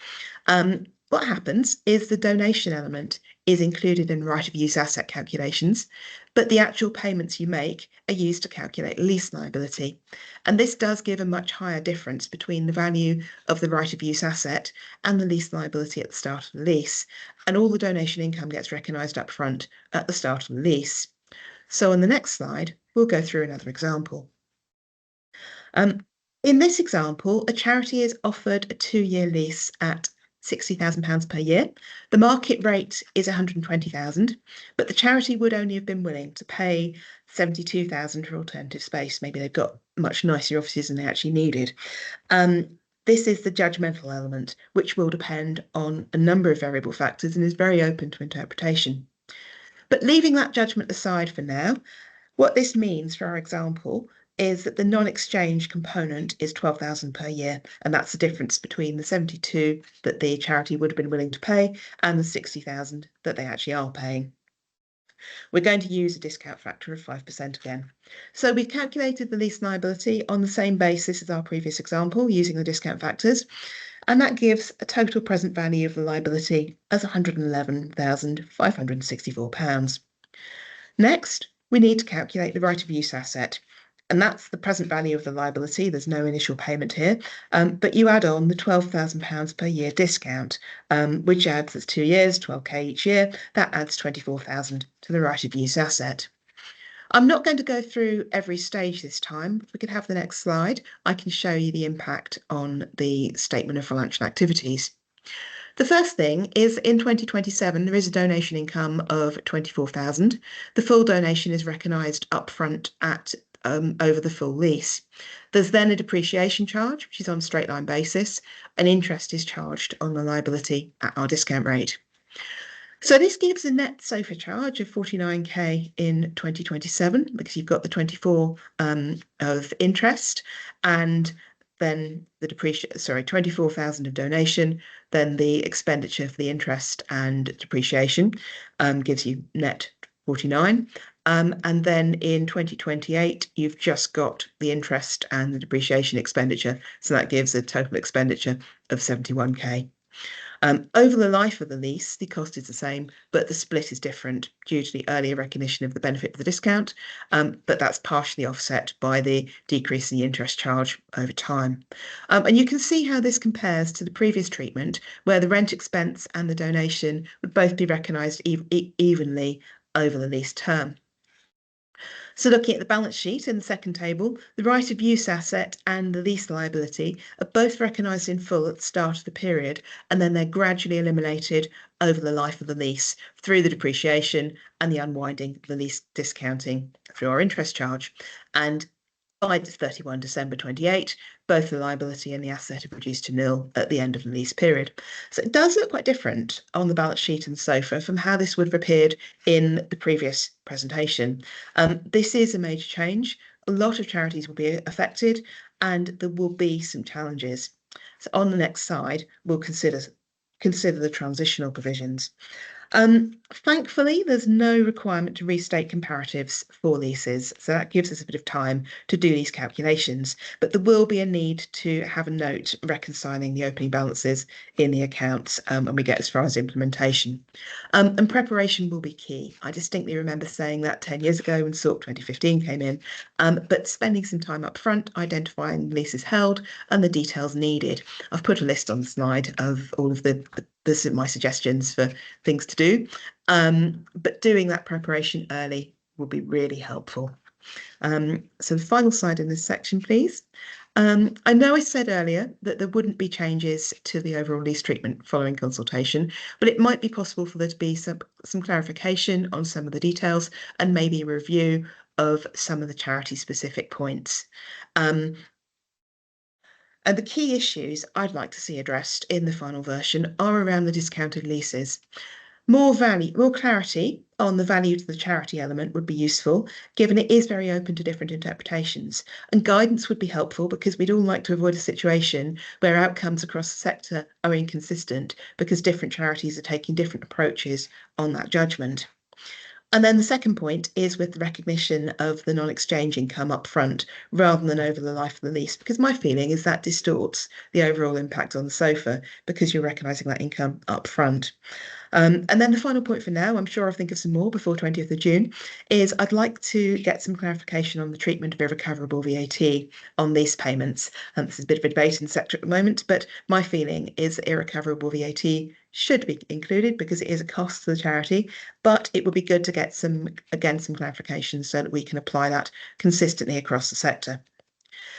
What happens is the donation element is included in right of use asset calculations, but the actual payments you make are used to calculate lease liability. And this does give a much higher difference between the value of the right of use asset and the lease liability at the start of the lease. And all the donation income gets recognised up front at the start of the lease. So on the next slide, we'll go through another example. In this example, a charity is offered a 2-year lease at £60,000 per year. The market rate is 120,000, but the charity would only have been willing to pay 72,000 for alternative space. Maybe they've got much nicer offices than they actually needed. This is the judgmental element, which will depend on a number of variable factors and is very open to interpretation. But leaving that judgment aside for now, what this means for our example is that the non-exchange component is 12,000 per year, and that's the difference between the 72 that the charity would have been willing to pay and the 60,000 that they actually are paying. We're going to use a discount factor of 5% again. So we've calculated the lease liability on the same basis as our previous example using the discount factors, and that gives a total present value of the liability as £111,564. Next, we need to calculate the right of use asset, and that's the present value of the liability. There's no initial payment here, but you add on the £12,000 per year discount, which adds, as 2 years, 12k each year. That adds 24,000 to the right of use asset. I'm not going to go through every stage this time. If we could have the next slide, I can show you the impact on the statement of financial activities. The first thing is in 2027, there is a donation income of 24,000. The full donation is recognised upfront at over the full lease. There's then a depreciation charge, which is on a straight line basis, and interest is charged on the liability at our discount rate. So this gives a net SOFR charge of 49k in 2027 because you've got the 24 of interest and then the 24,000 of donation, then the expenditure for the interest and depreciation gives you net 49. And then in 2028, you've just got the interest and the depreciation expenditure. So that gives a total expenditure of 71k. Over the life of the lease, the cost is the same, but the split is different due to the earlier recognition of the benefit of the discount, but that's partially offset by the decrease in the interest charge over time. And you can see how this compares to the previous treatment, where the rent expense and the donation would both be recognised evenly over the lease term. So looking at the balance sheet in the second table, the right of use asset and the lease liability are both recognised in full at the start of the period, and then they're gradually eliminated over the life of the lease through the depreciation and the unwinding of the lease discounting through our interest charge. And by 31 December 28, both the liability and the asset are reduced to nil at the end of the lease period. So it does look quite different on the balance sheet and SOFR from how this would have appeared in the previous presentation. This is a major change. A lot of charities will be affected and there will be some challenges. So on the next slide, we'll consider the transitional provisions. Thankfully, there's no requirement to restate comparatives for leases, so that gives us a bit of time to do these calculations, but there will be a need to have a note reconciling the opening balances in the accounts when we get as far as implementation. And preparation will be key. I distinctly remember saying that 10 years ago when SORP 2015 came in, but spending some time up front, identifying leases held and the details needed. I've put a list on the slide of all of my suggestions for things to do, but doing that preparation early will be really helpful. So the final slide in this section, please. I know I said earlier that there wouldn't be changes to the overall lease treatment following consultation, but it might be possible for there to be some clarification on some of the details and maybe a review of some of the charity specific points. And the key issues I'd like to see addressed in the final version are around the discounted leases. More clarity on the value to the charity element would be useful, given it is very open to different interpretations. And guidance would be helpful because we'd all like to avoid a situation where outcomes across the sector are inconsistent because different charities are taking different approaches on that judgment. And then the second point is with the recognition of the non-exchange income up front rather than over the life of the lease, because my feeling is that distorts the overall impact on the SOFA because you're recognising that income up front. And then the final point for now, I'm sure I'll think of some more before 20th of June, is I'd like to get some clarification on the treatment of irrecoverable VAT on lease payments. This is a bit of a debate in the sector at the moment, but my feeling is that irrecoverable VAT should be included because it is a cost to the charity, but it would be good to get some clarification so that we can apply that consistently across the sector.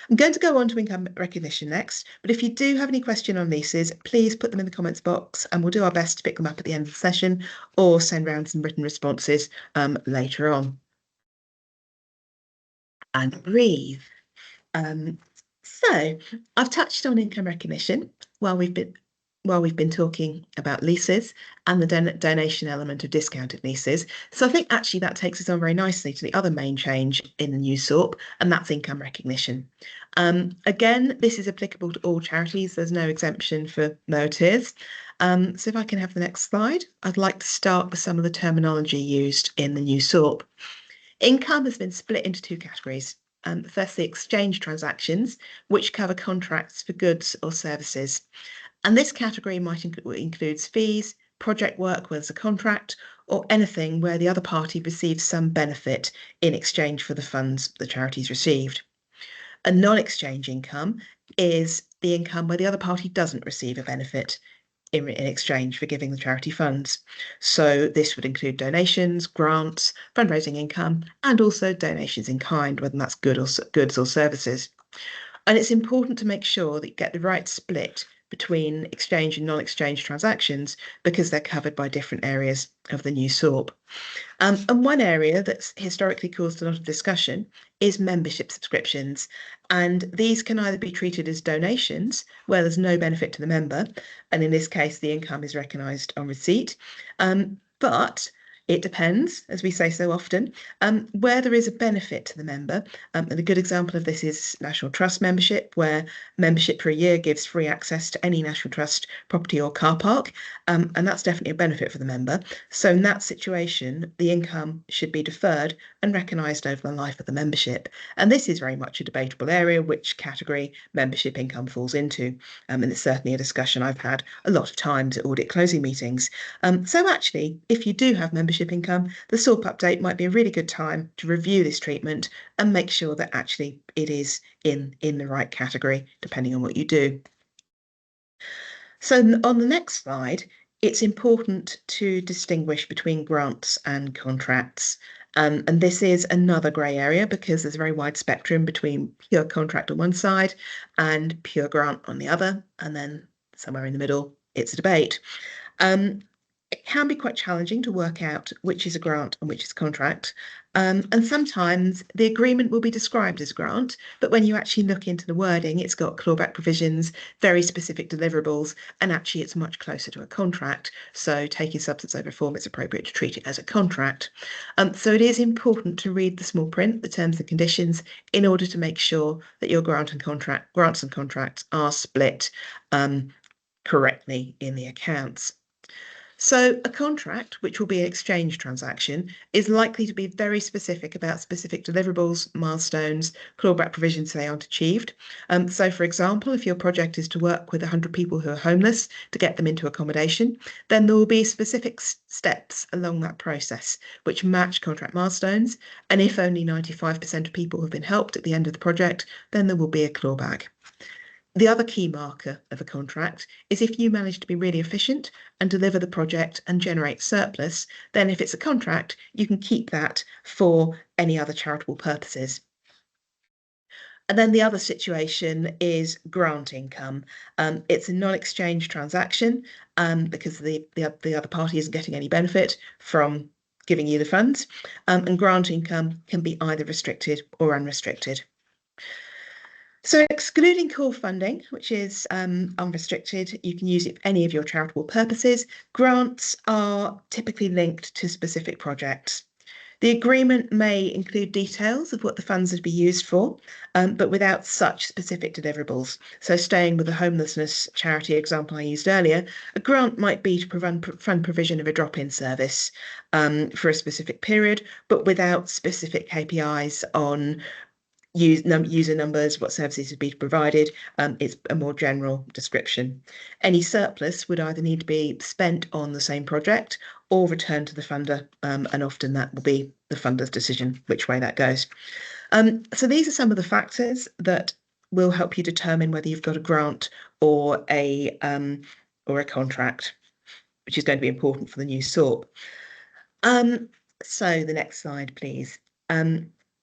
I'm going to go on to income recognition next, but if you do have any question on leases, please put them in the comments box and we'll do our best to pick them up at the end of the session or send around some written responses later on. And breathe. So I've touched on income recognition while we've been talking about leases and the donation element of discounted leases. So I think actually that takes us on very nicely to the other main change in the new SORP, and that's income recognition. Again, this is applicable to all charities. There's no exemption for lower tiers. So if I can have the next slide, I'd like to start with some of the terminology used in the new SORP. Income has been split into two categories. Firstly, exchange transactions, which cover contracts for goods or services. And this category might includes fees, project work where there's a contract, or anything where the other party receives some benefit in exchange for the funds the charity's received. A non-exchange income is the income where the other party doesn't receive a benefit in exchange for giving the charity funds. So this would include donations, grants, fundraising income, and also donations in kind, whether that's goods or services. And it's important to make sure that you get the right split between exchange and non-exchange transactions because they're covered by different areas of the new SORP. And one area that's historically caused a lot of discussion is membership subscriptions. And these can either be treated as donations, where there's no benefit to the member, and in this case, the income is recognised on receipt. But it depends, as we say so often, where there is a benefit to the member. And a good example of this is National Trust membership, where membership for a year gives free access to any National Trust property or car park. And that's definitely a benefit for the member. So in that situation, the income should be deferred and recognised over the life of the membership. And this is very much a debatable area, which category membership income falls into. And it's certainly a discussion I've had a lot of times at audit closing meetings. So actually, if you do have membership income, the SORP update might be a really good time to review this treatment and make sure that actually it is in the right category, depending on what you do. So on the next slide, it's important to distinguish between grants and contracts. And this is another grey area because there's a very wide spectrum between pure contract on one side and pure grant on the other. And then somewhere in the middle, it's a debate. It can be quite challenging to work out which is a grant and which is contract. And sometimes the agreement will be described as grant, but when you actually look into the wording, it's got clawback provisions, very specific deliverables, and actually it's much closer to a contract. So taking substance over form, it's appropriate to treat it as a contract. So it is important to read the small print, the terms and conditions, in order to make sure that your grants and contracts are split correctly in the accounts. So a contract, which will be an exchange transaction, is likely to be very specific about specific deliverables, milestones, clawback provisions they aren't achieved. So for example, if your project is to work with 100 people who are homeless to get them into accommodation, then there will be specific steps along that process which match contract milestones. And if only 95% of people have been helped at the end of the project, then there will be a clawback. The other key marker of a contract is if you manage to be really efficient and deliver the project and generate surplus, then if it's a contract, you can keep that for any other charitable purposes. And then the other situation is grant income. It's a non-exchange transaction because the other party isn't getting any benefit from giving you the funds. And grant income can be either restricted or unrestricted. So excluding core funding, which is unrestricted, you can use it for any of your charitable purposes. Grants are typically linked to specific projects. The agreement may include details of what the funds would be used for, but without such specific deliverables. So staying with the homelessness charity example I used earlier, a grant might be to fund provision of a drop-in service for a specific period, but without specific KPIs on user numbers, what services would be provided. It's a more general description. Any surplus would either need to be spent on the same project or returned to the funder, and often that will be the funder's decision which way that goes. So these are some of the factors that will help you determine whether you've got a grant or a contract, which is going to be important for the new SORP. So the next slide, please.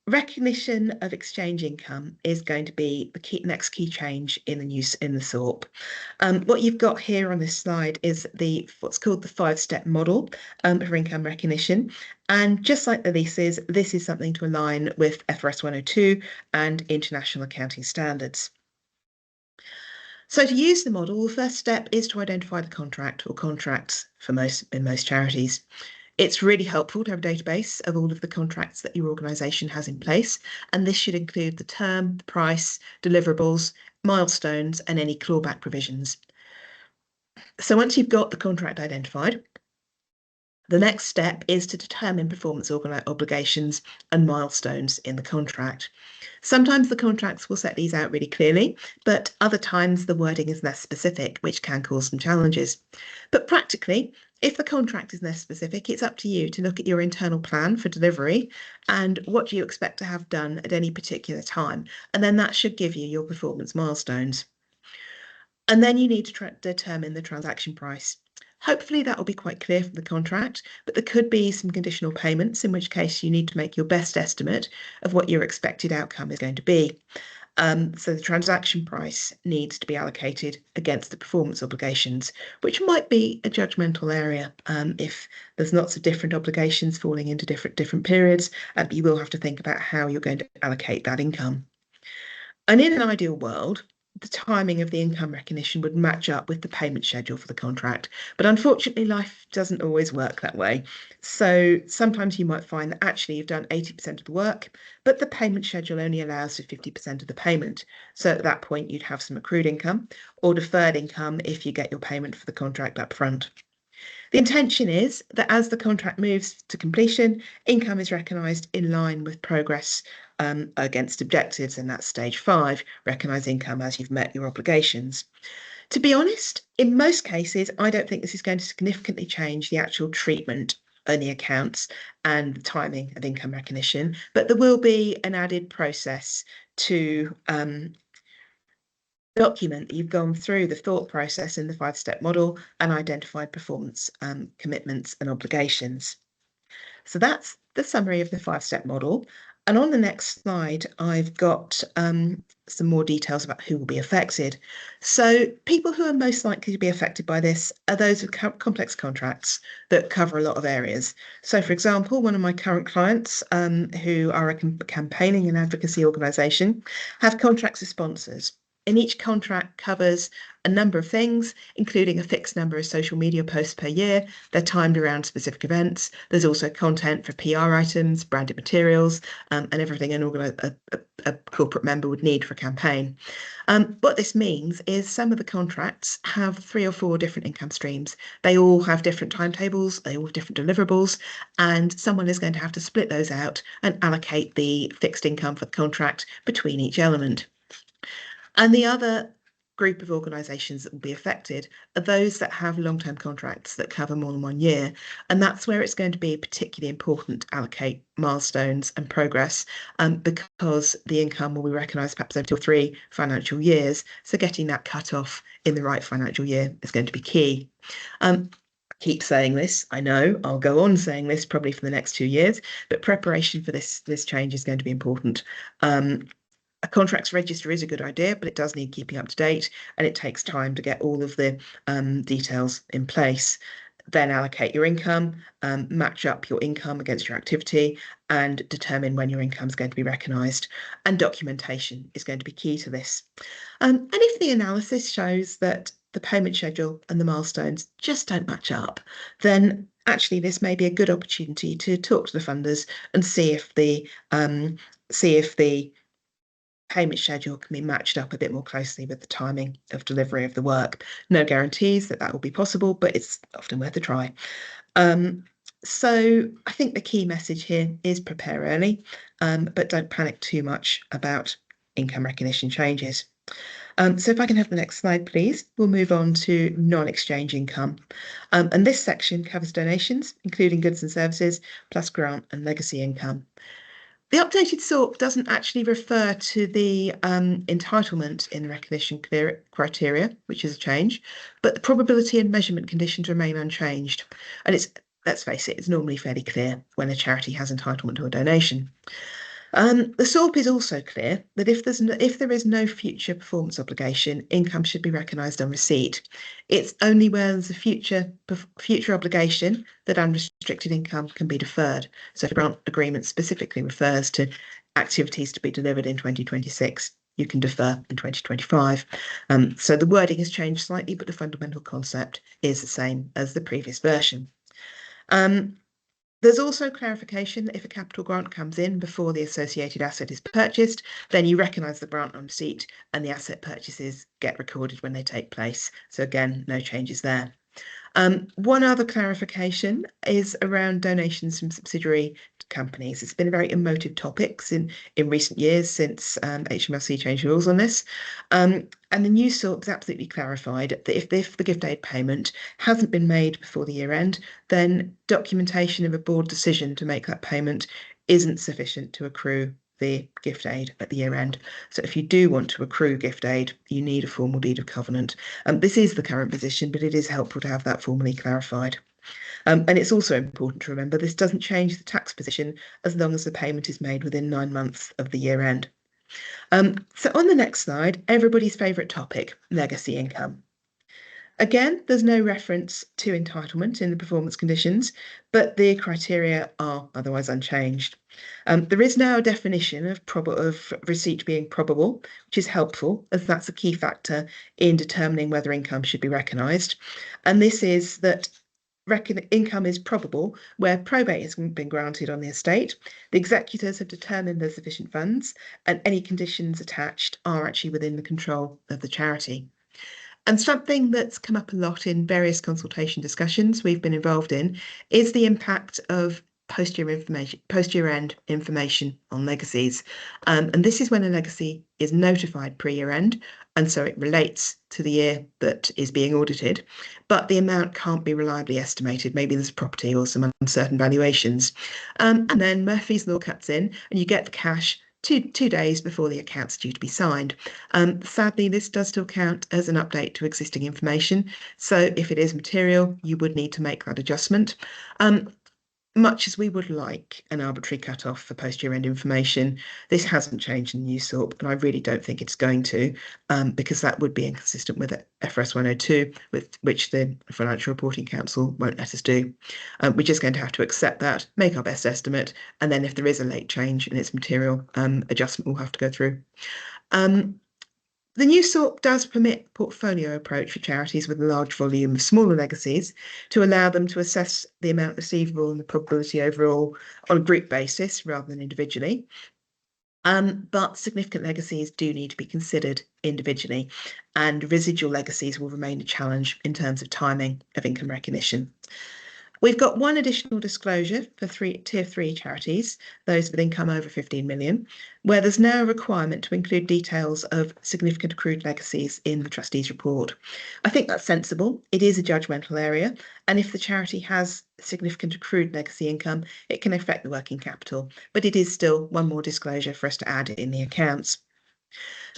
Recognition of exchange income is going to be the next key change in the SORP. What you've got here on this slide is what's called the 5-step model for income recognition. And just like the leases, this is something to align with FRS 102 and international accounting standards. So to use the model, the first step is to identify the contract or contracts in most charities. It's really helpful to have a database of all of the contracts that your organisation has in place, and this should include the term, the price, deliverables, milestones, and any clawback provisions. So once you've got the contract identified, the next step is to determine performance obligations and milestones in the contract. Sometimes the contracts will set these out really clearly, but other times the wording is less specific, which can cause some challenges. But practically, if the contract is less specific, it's up to you to look at your internal plan for delivery and what do you expect to have done at any particular time. And then that should give you your performance milestones. And then you need to determine the transaction price. Hopefully that will be quite clear from the contract, but there could be some conditional payments, in which case you need to make your best estimate of what your expected outcome is going to be. So the transaction price needs to be allocated against the performance obligations, which might be a judgmental area if there's lots of different obligations falling into different periods, but you will have to think about how you're going to allocate that income. And in an ideal world, the timing of the income recognition would match up with the payment schedule for the contract. But unfortunately, life doesn't always work that way. So sometimes you might find that actually you've done 80% of the work, but the payment schedule only allows for 50% of the payment. So at that point, you'd have some accrued income or deferred income if you get your payment for the contract up front. The intention is that as the contract moves to completion, income is recognised in line with progress against objectives, and that's stage 5, recognise income as you've met your obligations. To be honest, in most cases, I don't think this is going to significantly change the actual treatment in the accounts and the timing of income recognition, but there will be an added process to document that you've gone through the thought process in the 5-step model and identified performance commitments and obligations. So that's the summary of the 5-step model. And on the next slide, I've got some more details about who will be affected. So people who are most likely to be affected by this are those with complex contracts that cover a lot of areas. So for example, one of my current clients who are a campaigning and advocacy organisation have contracts with sponsors. And each contract covers a number of things, including a fixed number of social media posts per year. They're timed around specific events. There's also content for PR items, branded materials, and everything a corporate member would need for a campaign. What this means is some of the contracts have 3 or 4 different income streams. They all have different timetables, they all have different deliverables, and someone is going to have to split those out and allocate the fixed income for the contract between each element. And the other group of organisations that will be affected are those that have long-term contracts that cover more than 1 year. And that's where it's going to be particularly important to allocate milestones and progress because the income will be recognised perhaps over 2 or 3 financial years. So getting that cut off in the right financial year is going to be key. I keep saying this, I know I'll go on saying this probably for the next 2 years, but preparation for this change is going to be important. A contracts register is a good idea, but it does need keeping up to date, and it takes time to get all of the details in place. Then allocate your income, match up your income against your activity, and determine when your income is going to be recognised. And documentation is going to be key to this. And if the analysis shows that the payment schedule and the milestones just don't match up, then actually this may be a good opportunity to talk to the funders and see if the payment schedule can be matched up a bit more closely with the timing of delivery of the work. No guarantees that that will be possible, but it's often worth a try. So I think the key message here is prepare early, but don't panic too much about income recognition changes. So if I can have the next slide, please, we'll move on to non-exchange income. And this section covers donations, including goods and services, plus grant and legacy income. The updated SORP doesn't actually refer to the entitlement in the recognition criteria, which is a change, but the probability and measurement conditions remain unchanged. And let's face it, it's normally fairly clear when a charity has entitlement to a donation. The SORP is also clear that if there is no future performance obligation, income should be recognised on receipt. It's only where there's a future obligation that unrestricted income can be deferred. So the grant agreement specifically refers to activities to be delivered in 2026. You can defer in 2025. So the wording has changed slightly, but the fundamental concept is the same as the previous version. There's also clarification that if a capital grant comes in before the associated asset is purchased, then you recognise the grant on receipt and the asset purchases get recorded when they take place. So again, no changes there. One other clarification is around donations from subsidiary companies. It's been a very emotive topic in recent years since HMRC changed rules on this. And the new SORP is absolutely clarified that if the gift aid payment hasn't been made before the year end, then documentation of a board decision to make that payment isn't sufficient to accrue the gift aid at the year end. So if you do want to accrue gift aid, you need a formal deed of covenant. This is the current position, but it is helpful to have that formally clarified. And it's also important to remember this doesn't change the tax position as long as the payment is made within 9 months of the year end. So on the next slide, everybody's favourite topic, legacy income. Again, there's no reference to entitlement in the performance conditions, but the criteria are otherwise unchanged. There is now a definition of receipt being probable, which is helpful as that's a key factor in determining whether income should be recognised. And this is that income is probable where probate has been granted on the estate, the executors have determined there's sufficient funds, and any conditions attached are actually within the control of the charity. And something that's come up a lot in various consultation discussions we've been involved in is the impact of post-year end information on legacies. And this is when a legacy is notified pre-year end, and so it relates to the year that is being audited, but the amount can't be reliably estimated. Maybe there's property or some uncertain valuations. And then Murphy's Law cuts in and you get the cash two days before the account's due to be signed. Sadly, this does still count as an update to existing information. So if it is material, you would need to make that adjustment. Much as we would like an arbitrary cut-off for post-year end information, this hasn't changed in the new SORP, and I really don't think it's going to, because that would be inconsistent with FRS 102, with which the Financial Reporting Council won't let us do. We're just going to have to accept that, make our best estimate, and then if there is a late change in its material, adjustment will have to go through. The new SORP does permit a portfolio approach for charities with a large volume of smaller legacies to allow them to assess the amount receivable and the probability overall on a group basis rather than individually. But significant legacies do need to be considered individually, and residual legacies will remain a challenge in terms of timing of income recognition. We've got one additional disclosure for tier 3 charities, those with income over 15 million, where there's now a requirement to include details of significant accrued legacies in the trustees' report. I think that's sensible. It is a judgmental area, and if the charity has significant accrued legacy income, it can affect the working capital, but it is still one more disclosure for us to add in the accounts.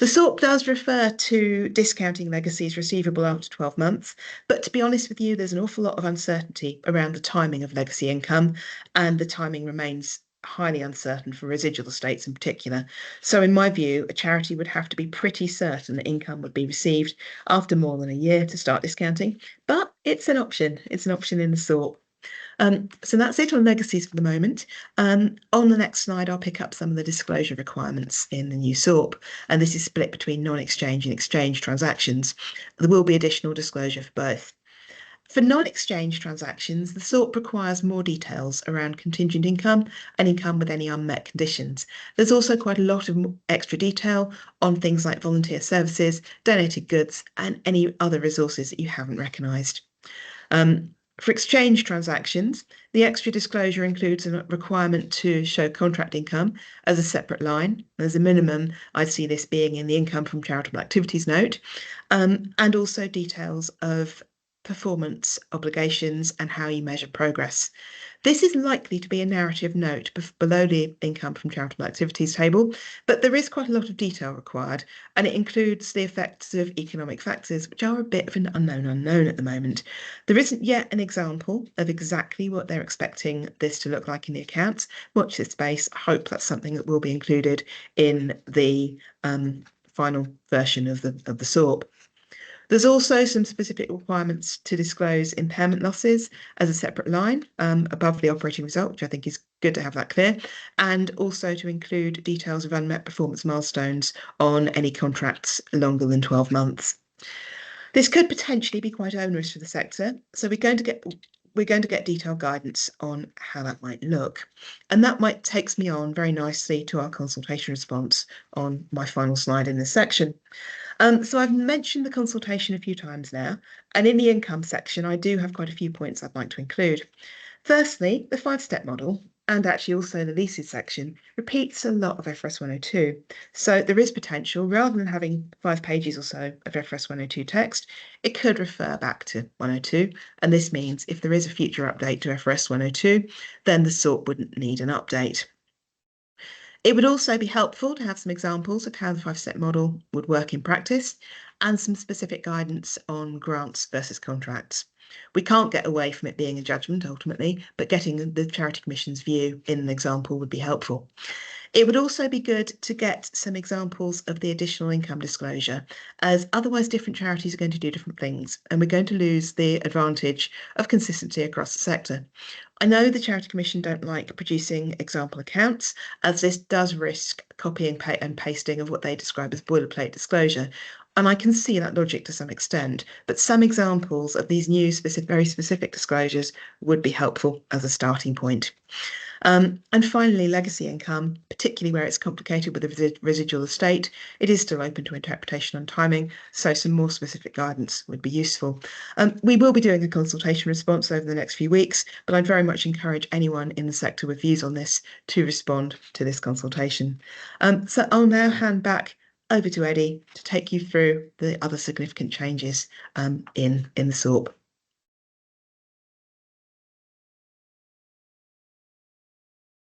The SORP does refer to discounting legacies receivable after 12 months, but to be honest with you, there's an awful lot of uncertainty around the timing of legacy income, and the timing remains highly uncertain for residual estates in particular. So in my view, a charity would have to be pretty certain that income would be received after more than a year to start discounting, but it's an option. It's an option in the SORP. So that's it on legacies for the moment. On the next slide, I'll pick up some of the disclosure requirements in the new SORP, and this is split between non-exchange and exchange transactions. There will be additional disclosure for both. For non-exchange transactions, the SORP requires more details around contingent income and income with any unmet conditions. There's also quite a lot of extra detail on things like volunteer services, donated goods, and any other resources that you haven't recognised. For exchange transactions, the extra disclosure includes a requirement to show contract income as a separate line. As a minimum, I'd see this being in the income from charitable activities note, and also details of performance obligations and how you measure progress. This is likely to be a narrative note below the income from charitable activities table, but there is quite a lot of detail required, and it includes the effects of economic factors, which are a bit of an unknown at the moment. There isn't yet an example of exactly what they're expecting this to look like in the accounts. Watch this space. I hope that's something that will be included in the final version of the SORP. There's also some specific requirements to disclose impairment losses as a separate line above the operating result, which I think is good to have that clear, and also to include details of unmet performance milestones on any contracts longer than 12 months. This could potentially be quite onerous for the sector, so we're going to get detailed guidance on how that might look. And that takes me on very nicely to our consultation response on my final slide in this section. So I've mentioned the consultation a few times now, and in the income section, I do have quite a few points I'd like to include. Firstly, the 5-step model, and actually also the leases section, repeats a lot of FRS 102. So there is potential, rather than having 5 pages or so of FRS 102 text, it could refer back to 102. And this means if there is a future update to FRS 102, then the SORP wouldn't need an update. It would also be helpful to have some examples of how the 5-step model would work in practice and some specific guidance on grants versus contracts. We can't get away from it being a judgment ultimately, but getting the Charity Commission's view in an example would be helpful. It would also be good to get some examples of the additional income disclosure, as otherwise different charities are going to do different things, and we're going to lose the advantage of consistency across the sector. I know the Charity Commission don't like producing example accounts, as this does risk copying and pasting of what they describe as boilerplate disclosure. And I can see that logic to some extent, but some examples of these new very specific disclosures would be helpful as a starting point. And finally, legacy income, particularly where it's complicated with the residual estate, it is still open to interpretation on timing, so some more specific guidance would be useful. We will be doing a consultation response over the next few weeks, but I'd very much encourage anyone in the sector with views on this to respond to this consultation. So I'll now hand back over to Eddie to take you through the other significant changes in the SORP.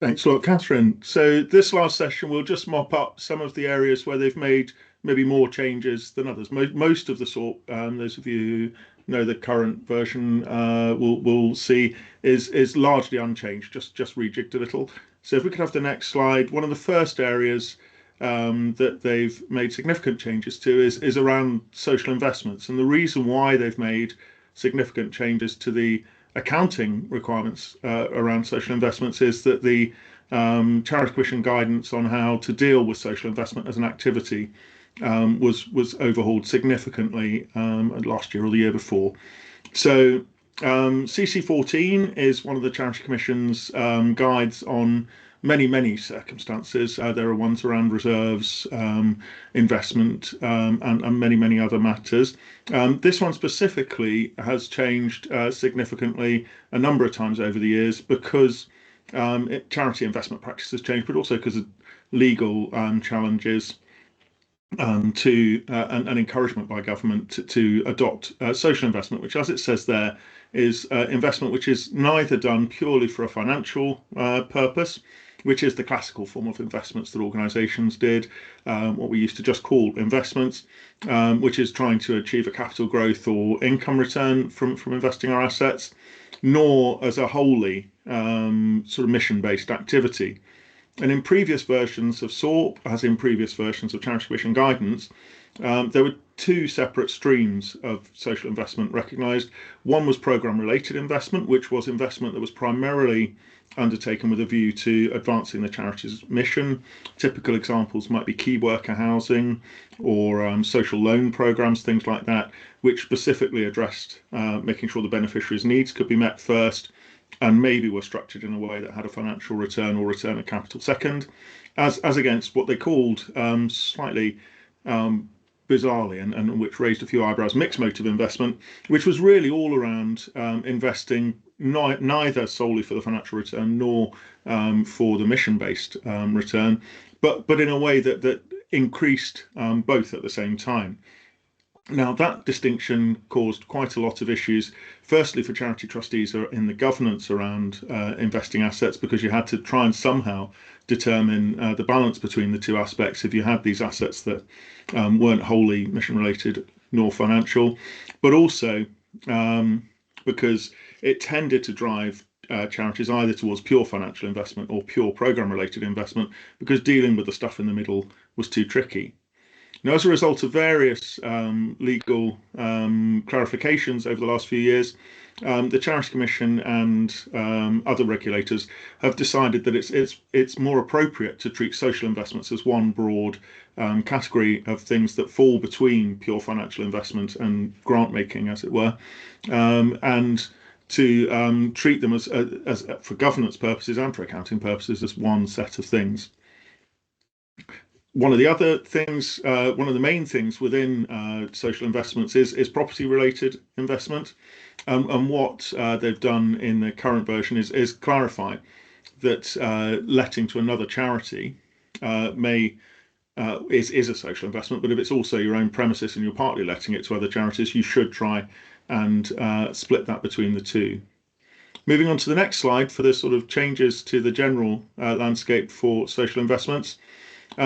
Thanks a lot, Catherine. So this last session, we'll just mop up some of the areas where they've made maybe more changes than others. Most of the SORP, those of you who know the current version will see, is largely unchanged, just rejigged a little. So if we could have the next slide, one of the first areas that they've made significant changes to is around social investments. And the reason why they've made significant changes to the accounting requirements around social investments is that the Charity Commission guidance on how to deal with social investment as an activity was overhauled significantly last year or the year before. So CC14 is one of the Charity Commission's guides on many circumstances. There are ones around reserves, investment, and many other matters. This one specifically has changed significantly a number of times over the years because charity investment practices changed, but also because of legal challenges to an encouragement by government to adopt social investment, which, as it says there, is investment which is neither done purely for a financial purpose, which is the classical form of investments that organisations did, what we used to just call investments, which is trying to achieve a capital growth or income return from investing our assets, nor as a wholly sort of mission-based activity. And in previous versions of SORP, as in previous versions of Charity Commission guidance, there were two separate streams of social investment recognised. One was programme-related investment, which was investment that was primarily undertaken with a view to advancing the charity's mission. Typical examples might be key worker housing or social loan programmes, things like that, which specifically addressed making sure the beneficiaries' needs could be met first, and maybe were structured in a way that had a financial return or return of capital second, as against what they called slightly bizarrely, and which raised a few eyebrows, mixed motive investment, which was really all around investing neither solely for the financial return nor for the mission-based return, but in a way that increased both at the same time. Now, that distinction caused quite a lot of issues, firstly for charity trustees in the governance around investing assets, because you had to try and somehow determine the balance between the two aspects if you had these assets that weren't wholly mission related nor financial, but also because it tended to drive charities either towards pure financial investment or pure programme related investment, because dealing with the stuff in the middle was too tricky. Now, as a result of various legal clarifications over the last few years, the Charity Commission and other regulators have decided that it's more appropriate to treat social investments as one broad category of things that fall between pure financial investment and grant making, as it were, and to treat them as for governance purposes and for accounting purposes as one set of things. One of the other things, one of the main things within social investments is property-related investment, and what they've done in the current version is clarify that letting to another charity is a social investment, but if it's also your own premises and you're partly letting it to other charities, you should try and split that between the two. Moving on to the next slide for the sort of changes to the general landscape for social investments.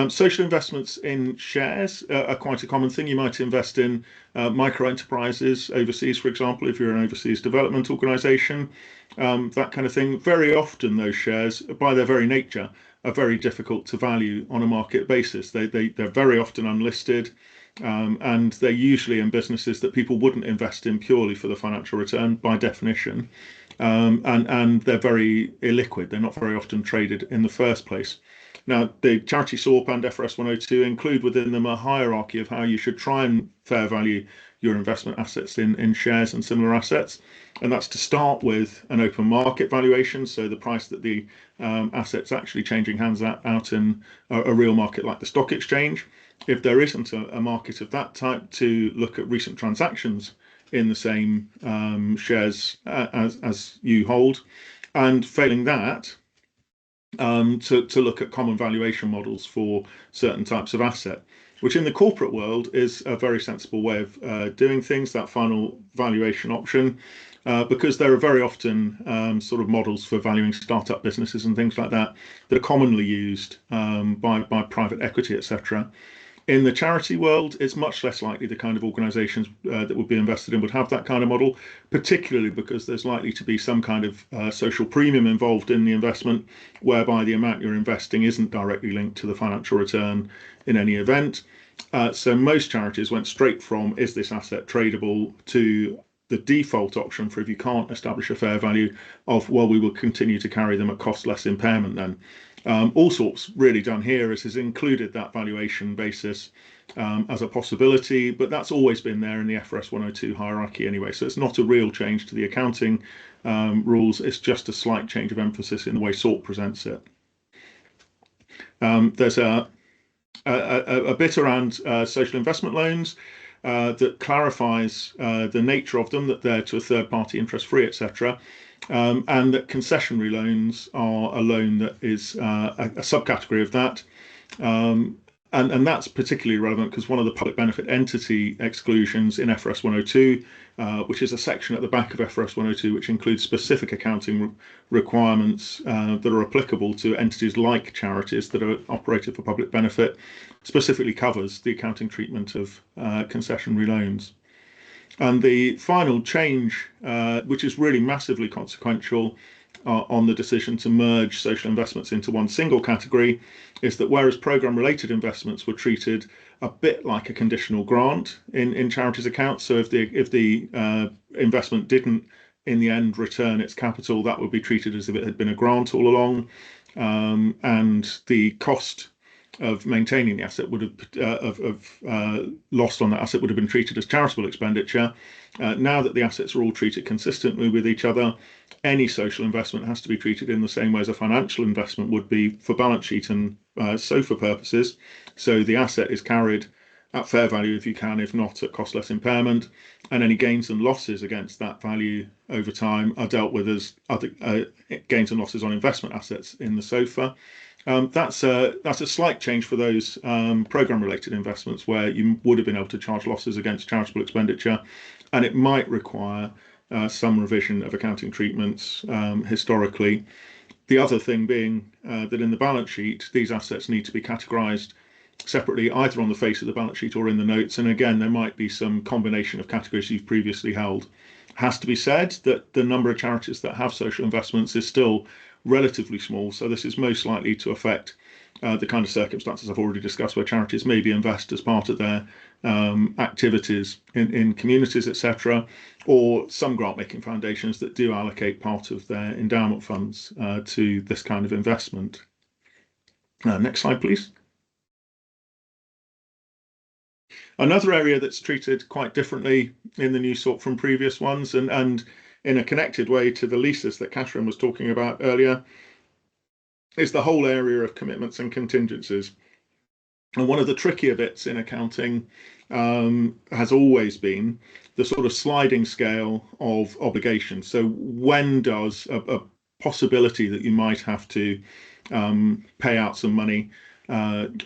Social investments in shares are quite a common thing. You might invest in micro enterprises overseas, for example, if you're an overseas development organisation, that kind of thing. Very often those shares, by their very nature, are very difficult to value on a market basis. They're very often unlisted, and they're usually in businesses that people wouldn't invest in purely for the financial return by definition, and they're very illiquid. They're not very often traded in the first place. Now, the Charity SORP and FRS 102 include within them a hierarchy of how you should try and fair value your investment assets in shares and similar assets. And that's to start with an open market valuation, so the price that the asset's actually changing hands out in a real market like the stock exchange. If there isn't a market of that type, to look at recent transactions in the same shares as you hold. And failing that, to look at common valuation models for certain types of asset, which in the corporate world is a very sensible way of doing things, that final valuation option, because there are very often sort of models for valuing startup businesses and things like that that are commonly used by private equity, etc. In the charity world, it's much less likely the kind of organisations that would be invested in would have that kind of model, particularly because there's likely to be some kind of social premium involved in the investment, whereby the amount you're investing isn't directly linked to the financial return in any event. So most charities went straight from, is this asset tradable, to the default option for if you can't establish a fair value of, well, we will continue to carry them at cost less impairment then. All sorts really done here has included that valuation basis as a possibility, but that's always been there in the FRS 102 hierarchy anyway. So it's not a real change to the accounting rules. It's just a slight change of emphasis in the way SORP presents it. There's a bit around social investment loans that clarifies the nature of them, that they're to a third party interest free, etc. And that concessionary loans are a loan that is a subcategory of that. And that's particularly relevant because one of the public benefit entity exclusions in FRS 102, which is a section at the back of FRS 102, which includes specific accounting requirements that are applicable to entities like charities that are operated for public benefit, specifically covers the accounting treatment of concessionary loans. And the final change, which is really massively consequential, on the decision to merge social investments into one single category is that whereas program-related investments were treated a bit like a conditional grant in charities accounts, so if the investment didn't in the end return its capital, that would be treated as if it had been a grant all along, and the cost of maintaining the asset would have lost on that asset would have been treated as charitable expenditure. Now that the assets are all treated consistently with each other, any social investment has to be treated in the same way as a financial investment would be for balance sheet and SOFR purposes. So the asset is carried at fair value if you can, if not at cost less impairment, and any gains and losses against that value over time are dealt with as other gains and losses on investment assets in the SOFR. That's a slight change for those program-related investments where you would have been able to charge losses against charitable expenditure, and it might require some revision of accounting treatments historically. The other thing being that in the balance sheet, these assets need to be categorised separately, either on the face of the balance sheet or in the notes. And again, there might be some combination of categories you've previously held. Has to be said that the number of charities that have social investments is still relatively small, so this is most likely to affect the kind of circumstances I've already discussed, where charities maybe invest as part of their activities in communities, etc., or some grant-making foundations that do allocate part of their endowment funds to this kind of investment. Next slide, please. Another area that's treated quite differently in the new SORP from previous ones, and in a connected way to the leases that Catherine was talking about earlier, is the whole area of commitments and contingencies. And one of the trickier bits in accounting has always been the sort of sliding scale of obligations. So when does a possibility that you might have to pay out some money,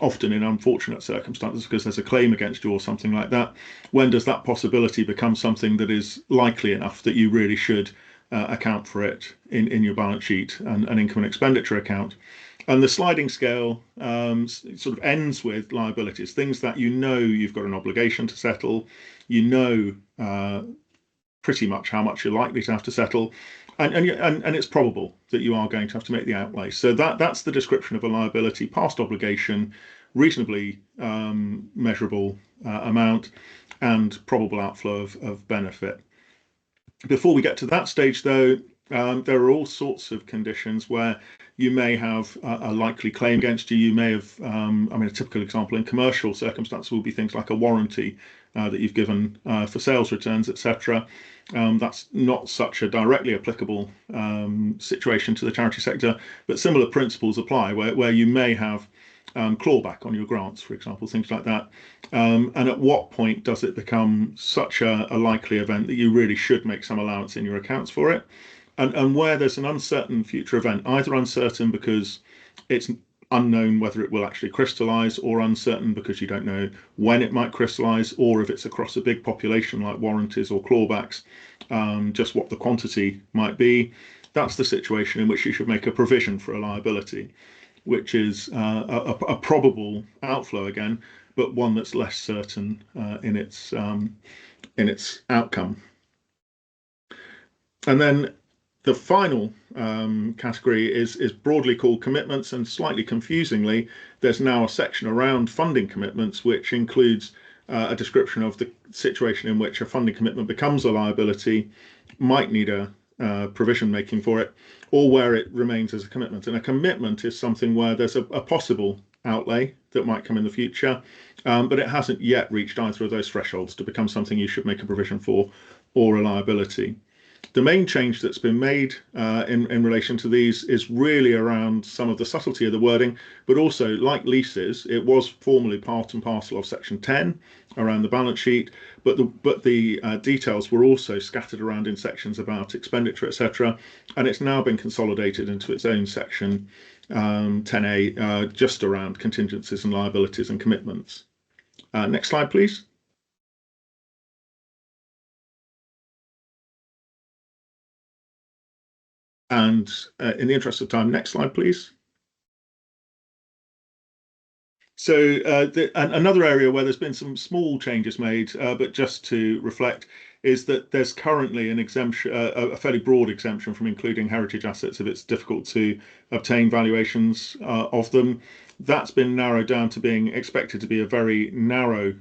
often in unfortunate circumstances because there's a claim against you or something like that, when does that possibility become something that is likely enough that you really should account for it in your balance sheet and an income and expenditure account? And the sliding scale sort of ends with liabilities, things that you know you've got an obligation to settle, you know pretty much how much you're likely to have to settle, and it's probable that you are going to have to make the outlay. So that's the description of a liability: past obligation, reasonably measurable amount, and probable outflow of benefit. Before we get to that stage, though, there are all sorts of conditions where you may have a likely claim against you. You may have, I mean, a typical example in commercial circumstances will be things like a warranty that you've given for sales returns, etc. That's not such a directly applicable situation to the charity sector, but similar principles apply where you may have clawback on your grants, for example, things like that. And at what point does it become such a likely event that you really should make some allowance in your accounts for it? And where there's an uncertain future event, either uncertain because it's unknown whether it will actually crystallize, or uncertain because you don't know when it might crystallize, or if it's across a big population like warranties or clawbacks, just what the quantity might be. That's the situation in which you should make a provision for a liability, which is a probable outflow again, but one that's less certain in its outcome. And then the final category is broadly called commitments, and slightly confusingly, there's now a section around funding commitments, which includes a description of the situation in which a funding commitment becomes a liability, might need a provision making for it, or where it remains as a commitment. And a commitment is something where there's a possible outlay that might come in the future, but it hasn't yet reached either of those thresholds to become something you should make a provision for or a liability. The main change that's been made in relation to these is really around some of the subtlety of the wording, but also, like leases, it was formerly part and parcel of Section 10 around the balance sheet, but the details were also scattered around in sections about expenditure, etc. And it's now been consolidated into its own section 10A, just around contingencies and liabilities and commitments. Next slide, please. And in the interest of time, next slide, please. So another area where there's been some small changes made, but just to reflect, is that there's currently an exemption, a fairly broad exemption from including heritage assets if it's difficult to obtain valuations of them. That's been narrowed down to being expected to be a very narrow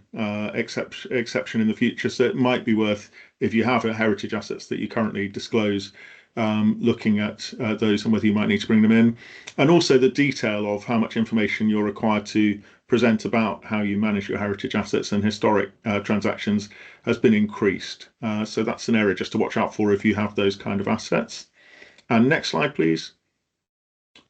exception in the future. So it might be worth, if you have heritage assets that you currently disclose, looking at those and whether you might need to bring them in. And also the detail of how much information you're required to present about how you manage your heritage assets and historic transactions has been increased. So that's an area just to watch out for if you have those kind of assets. And next slide, please.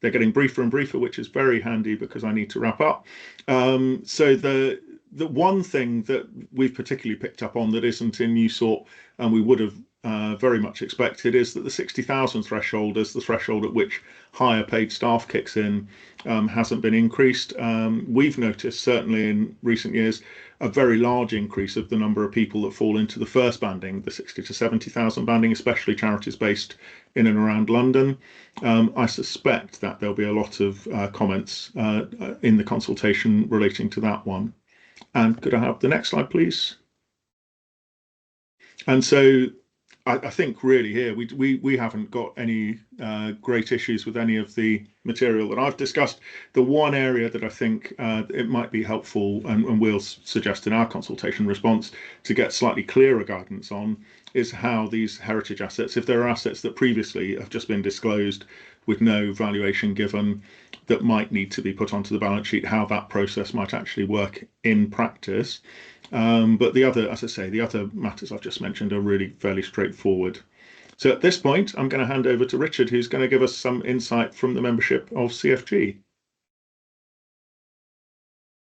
They're getting briefer and briefer, which is very handy because I need to wrap up. So the one thing that we've particularly picked up on that isn't in new SORP, and we would have very much expected, is that the 60,000 threshold as the threshold at which higher paid staff kicks in hasn't been increased. We've noticed, certainly in recent years, a very large increase of the number of people that fall into the first banding, the 60 to 70,000 banding, especially charities based in and around London. I suspect that there'll be a lot of comments in the consultation relating to that one. And could I have the next slide, please? And so I think really here we haven't got any great issues with any of the material that I've discussed. The one area that I think it might be helpful, and we'll suggest in our consultation response to get slightly clearer guidance on, is how these heritage assets, if there are assets that previously have just been disclosed with no valuation given that might need to be put onto the balance sheet, how that process might actually work in practice. But the other, as I say, the other matters I've just mentioned are really fairly straightforward. So at this point, I'm going to hand over to Richard, who's going to give us some insight from the membership of CFG.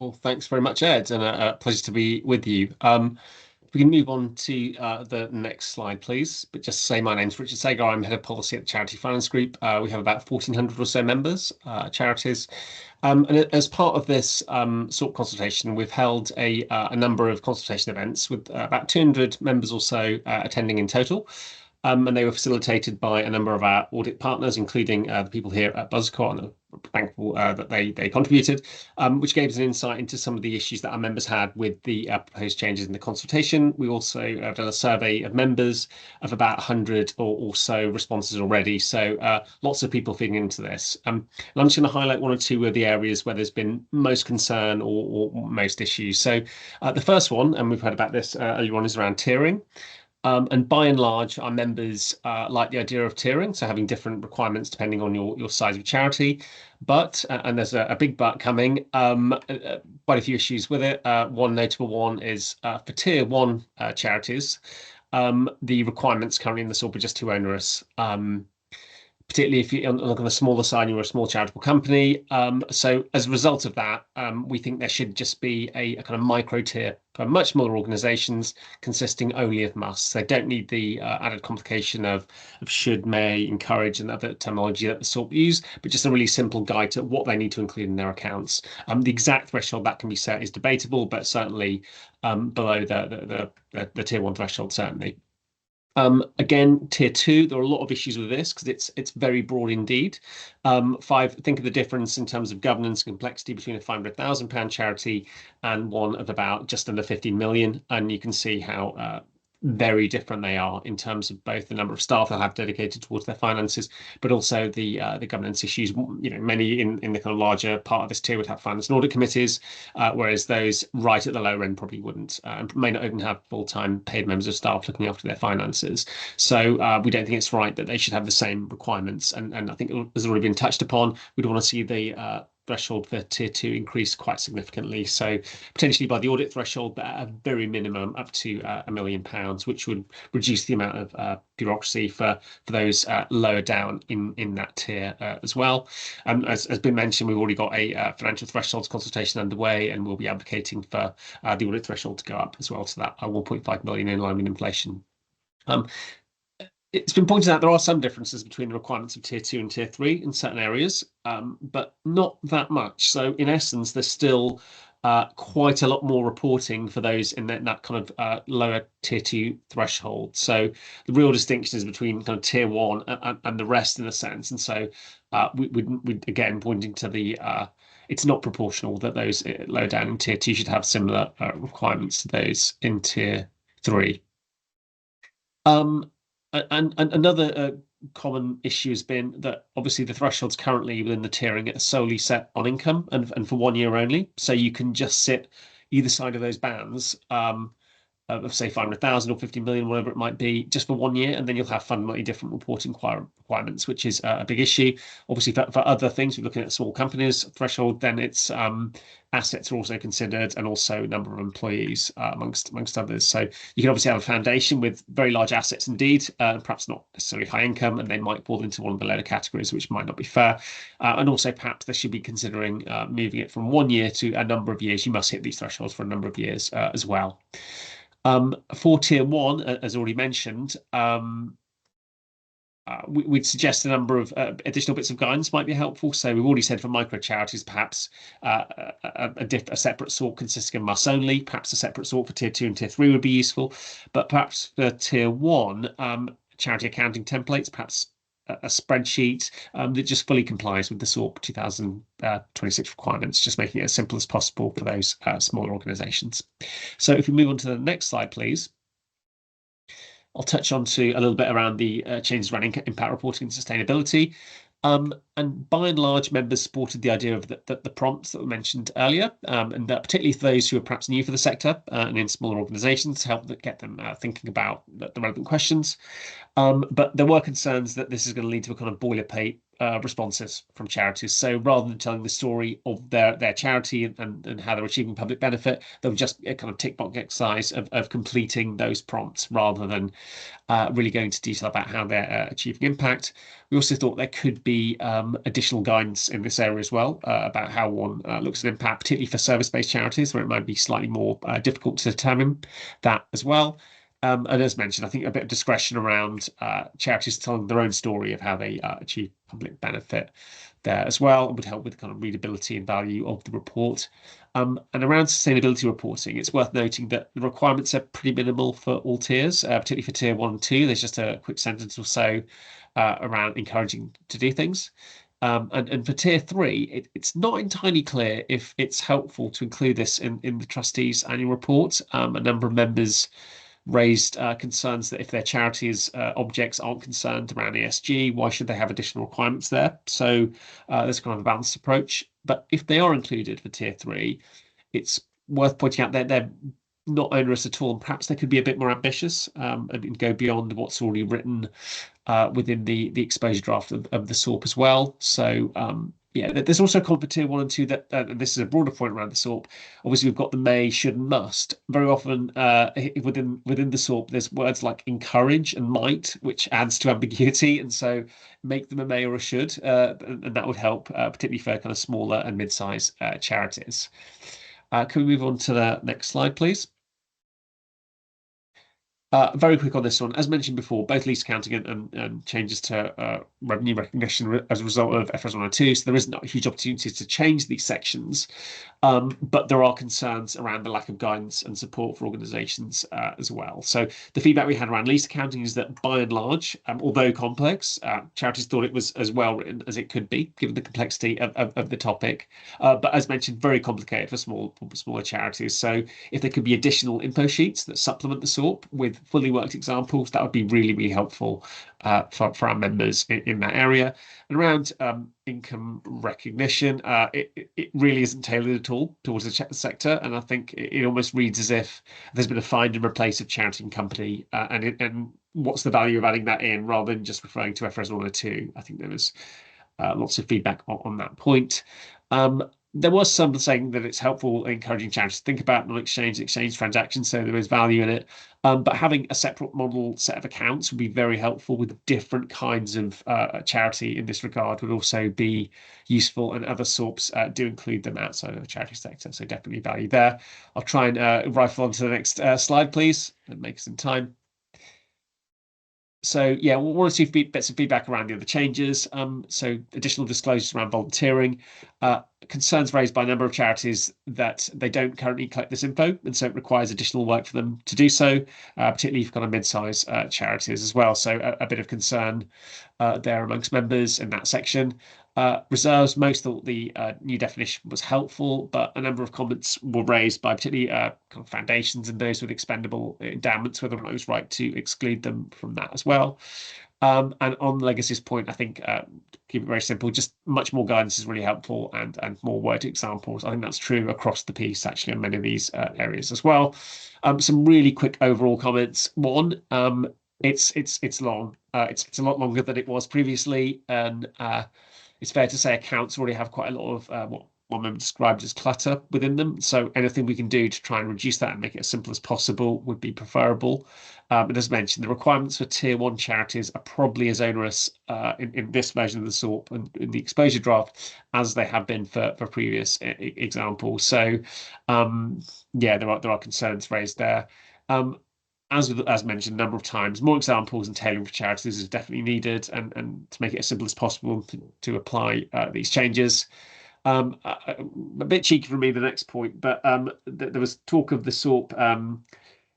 Well, thanks very much, Ed, and a pleasure to be with you. We can move on to the next slide, please. But just to say, my name's Richard Sagar. I'm head of policy at the Charity Finance Group. We have about 1,400 or so members, charities. And as part of this SORP consultation, we've held a number of consultation events with about 200 members or so attending in total. And they were facilitated by a number of our audit partners, including the people here at Buzzacott, and I'm thankful that they contributed, which gave us an insight into some of the issues that our members had with the proposed changes in the consultation. We also have done a survey of members of about 100 or so responses already, so lots of people feeding into this. And I'm just going to highlight one or two of the areas where there's been most concern or most issues. So the first one, and we've heard about this earlier on, is around tiering. And by and large, our members like the idea of tiering, so having different requirements depending on your size of charity. But, and there's a big but coming, quite a few issues with it. One notable one is for tier 1 charities, the requirements currently in the SORP are just too onerous. Particularly if you're on the smaller side, you're a small charitable company. So as a result of that, we think there should just be a kind of micro tier for much smaller organisations consisting only of musts. They don't need the added complication of should, may, encourage, and other terminology that the SORP use, but just a really simple guide to what they need to include in their accounts. The exact threshold that can be set is debatable, but certainly below the tier 1 threshold, certainly. Again, tier 2, there are a lot of issues with this because it's very broad indeed. Think of the difference in terms of governance and complexity between a £500,000 charity and one of about just under 15 million. And you can see how very different they are in terms of both the number of staff they'll have dedicated towards their finances, but also the governance issues. You know, many in the kind of larger part of this tier would have finance and audit committees, whereas those right at the lower end probably wouldn't, and may not even have full-time paid members of staff looking after their finances. So we don't think it's right that they should have the same requirements. And I think, as already been touched upon, we'd want to see the threshold for tier 2 increased quite significantly, so potentially by the audit threshold, but at a very minimum up to £1 million, which would reduce the amount of bureaucracy for those lower down in that tier as well. As been mentioned, we've already got a financial thresholds consultation underway, and we'll be advocating for the audit threshold to go up as well to that 1.5 million in line with inflation. It's been pointed out there are some differences between the requirements of tier 2 and tier 3 in certain areas, but not that much. So in essence, there's still quite a lot more reporting for those in that kind of lower tier 2 threshold. So the real distinction is between kind of tier 1 and the rest in a sense. And so we again pointing to the it's not proportional that those lower down in tier 2 should have similar requirements to those in tier 3. And another common issue has been that obviously the thresholds currently within the tiering are solely set on income and for 1 year only. So you can just sit either side of those bands of say 500,000 or 50 million, whatever it might be, just for 1 year, and then you'll have fundamentally different reporting requirements, which is a big issue. Obviously, for other things, we're looking at small companies threshold, then it's assets are also considered, and also number of employees amongst others. So you can obviously have a foundation with very large assets indeed, perhaps not necessarily high income, and they might fall into one of the later categories, which might not be fair. And also perhaps they should be considering moving it from 1 year to a number of years. You must hit these thresholds for a number of years as well. For tier 1, as already mentioned, we'd suggest a number of additional bits of guidance might be helpful. So we've already said for micro charities, perhaps a separate sort consisting of must only, perhaps a separate sort for tier 2 and tier 3 would be useful. But perhaps for tier 1, charity accounting templates, perhaps a spreadsheet that just fully complies with the SORP 2026 requirements, just making it as simple as possible for those smaller organisations. So if we move on to the next slide, please. I'll touch on to a little bit around the changes around impact reporting and sustainability. And by and large, members supported the idea of the prompts that were mentioned earlier, and particularly for those who are perhaps new for the sector and in smaller organisations, to help get them thinking about the relevant questions. But there were concerns that this is going to lead to a kind of boilerplate responses from charities. So rather than telling the story of their charity and how they're achieving public benefit, they'll just a kind of tick box exercise of completing those prompts rather than really going into detail about how they're achieving impact. We also thought there could be additional guidance in this area as well about how one looks at impact, particularly for service-based charities, where it might be slightly more difficult to determine that as well. And as mentioned, I think a bit of discretion around charities telling their own story of how they achieve public benefit there as well would help with kind of readability and value of the report. And around sustainability reporting, it's worth noting that the requirements are pretty minimal for all tiers, particularly for tier 1 and 2. There's just a quick sentence or so around encouraging to do things. And for tier 3, it's not entirely clear if it's helpful to include this in the trustees' annual report. A number of members raised concerns that if their charities' objects aren't concerned around ESG, why should they have additional requirements there? So there's kind of a balanced approach. But if they are included for tier 3, it's worth pointing out that they're not onerous at all, and perhaps they could be a bit more ambitious and go beyond what's already written within the exposure draft of the SORP as well. So yeah, there's also a comment for tier 1 and 2 that, and this is a broader point around the SORP. Obviously, we've got the may, should, and must. Very often within the SORP, there's words like encourage and might, which adds to ambiguity, and so make them a may or a should, and that would help, particularly for kind of smaller and mid-sized charities. Can we move on to the next slide, please? Very quick on this one. As mentioned before, both lease accounting and changes to revenue recognition as a result of FRS 102, so there isn't a huge opportunity to change these sections, but there are concerns around the lack of guidance and support for organisations as well. So the feedback we had around lease accounting is that by and large, although complex, charities thought it was as well written as it could be, given the complexity of the topic. But as mentioned, very complicated for smaller charities. So if there could be additional info sheets that supplement the SORP with fully worked examples, that would be really, really helpful for our members in that area. And around income recognition, it really isn't tailored at all towards the sector, and I think it almost reads as if there's been a find and replace of charity and company, and what's the value of adding that in rather than just referring to FRS 102. I think there was lots of feedback on that point. There was some saying that it's helpful encouraging charities to think about non-exchange transactions, so there is value in it. But having a separate model set of accounts would be very helpful with different kinds of charity in this regard would also be useful, and other SORPs do include them outside of the charity sector, so definitely value there. I'll try and rifle on to the next slide, please, and make some time. So yeah, one or two bits of feedback around the other changes. So additional disclosures around volunteering, concerns raised by a number of charities that they don't currently collect this info, and so it requires additional work for them to do so, particularly for kind of mid-size charities as well. So a bit of concern there amongst members in that section. Reserves, most of the new definition was helpful, but a number of comments were raised by particularly kind of foundations and those with expendable endowments, whether or not it was right to exclude them from that as well. And on Legacy's point, I think keep it very simple, just much more guidance is really helpful, and more word examples. I think that's true across the piece, actually, in many of these areas as well. Some really quick overall comments. One, it's long. It's a lot longer than it was previously, and it's fair to say accounts already have quite a lot of what one member described as clutter within them. So anything we can do to try and reduce that and make it as simple as possible would be preferable. And as mentioned, the requirements for tier 1 charities are probably as onerous in this version of the SORP and in the exposure draft as they have been for previous examples. So yeah, there are concerns raised there. As mentioned a number of times, more examples and tailoring for charities is definitely needed, and to make it as simple as possible to apply these changes. A bit cheeky for me, the next point, but there was talk of the SORP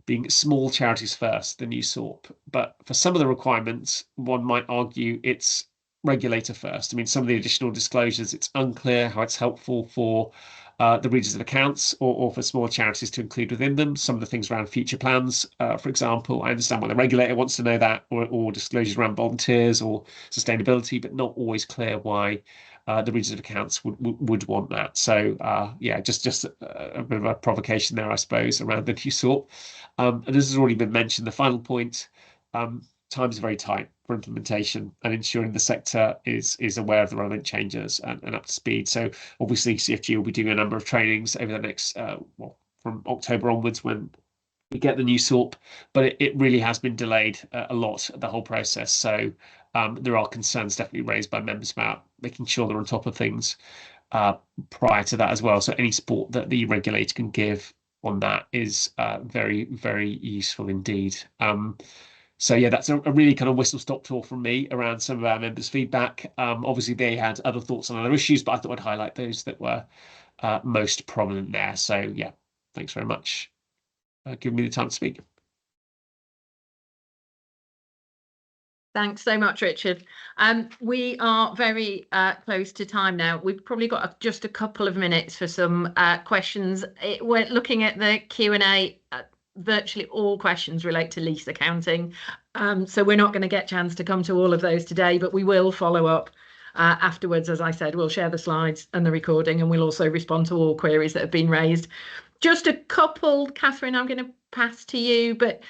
being small charities first, the new SORP. But for some of the requirements, one might argue it's regulator first. I mean, some of the additional disclosures, it's unclear how it's helpful for the readers of accounts or for small charities to include within them. Some of the things around future plans, for example, I understand why the regulator wants to know that, or disclosures around volunteers or sustainability, but not always clear why the readers of accounts would want that. So yeah, just a bit of a provocation there, I suppose, around the new SORP. And this has already been mentioned. The final point, time is very tight for implementation and ensuring the sector is aware of the relevant changes and up to speed. So obviously CFG will be doing a number of trainings over the next, well, from October onwards when we get the new SORP, but it really has been delayed a lot, the whole process. So there are concerns definitely raised by members about making sure they're on top of things prior to that as well. So any support that the regulator can give on that is very, very useful indeed. So yeah, that's a really kind of whistle-stop tour from me around some of our members' feedback. Obviously, they had other thoughts on other issues, but I thought I'd highlight those that were most prominent there. So yeah, thanks very much for giving me the time to speak. Thanks so much, Richard. We are very close to time now. We've probably got just a couple of minutes for some questions. We're looking at the Q&A. Virtually all questions relate to lease accounting. So we're not going to get a chance to come to all of those today, but we will follow up afterwards. As I said, we'll share the slides and the recording, and we'll also respond to all queries that have been raised. Just a couple, Catherine, I'm going to pass to you, but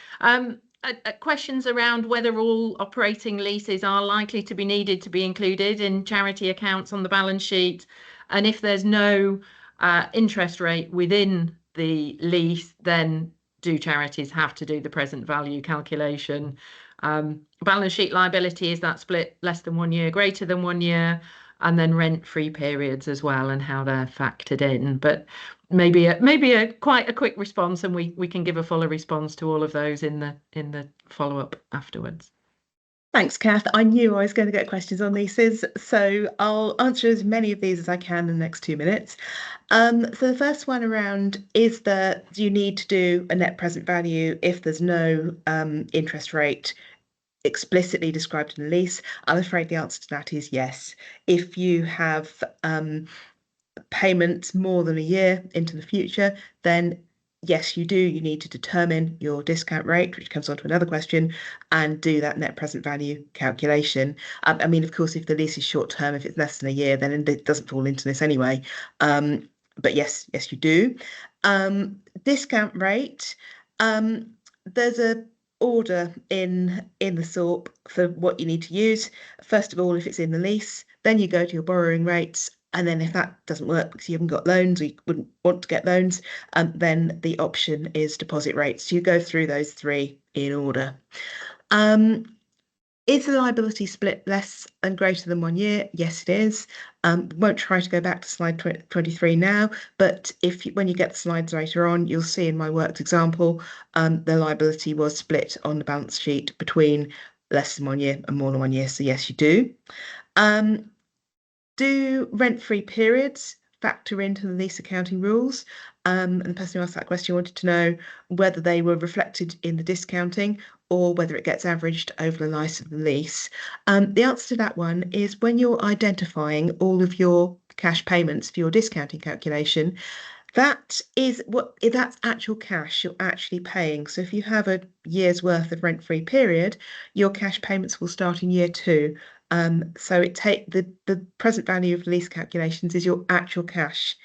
questions around whether all operating leases are likely to be needed to be included in charity accounts on the balance sheet, and if there's no interest rate within the lease, then do charities have to do the present value calculation? Balance sheet liability, is that split less than 1 year, greater than 1 year, and then rent-free periods as well, and how they're factored in? But maybe a quite a quick response, and we can give a fuller response to all of those in the follow-up afterwards. Thanks, Kath. I knew I was going to get questions on leases, so I'll answer as many of these as I can in the next 2 minutes. So the first one around is do you need to do a net present value if there's no interest rate explicitly described in the lease? I'm afraid the answer to that is yes. If you have payments more than a year into the future, then yes, you do. You need to determine your discount rate, which comes on to another question, and do that net present value calculation. I mean, of course, if the lease is short term, if it's less than a year, then it doesn't fall into this anyway. But yes, you do. Discount rate. There's a order in the SORP for what you need to use. First of all, if it's in the lease, then you go to your borrowing rates. And then if that doesn't work because you haven't got loans or you wouldn't want to get loans, then the option is deposit rates. So you go through those three in order. Is the liability split less and greater than 1 year? Yes, it is. Won't try to go back to slide 23 now, but when you get the slides later on, you'll see in my worked example, the liability was split on the balance sheet between less than 1 year and more than 1 year. So yes, you do. Do rent-free periods factor into the lease accounting rules? And the person who asked that question wanted to know whether they were reflected in the discounting or whether it gets averaged over the life of the lease. The answer to that one is when you're identifying all of your cash payments for your discounting calculation, that's actual cash you're actually paying. So if you have a year's worth of rent-free period, your cash payments will start in year 2. So the present value of lease calculations is your actual cash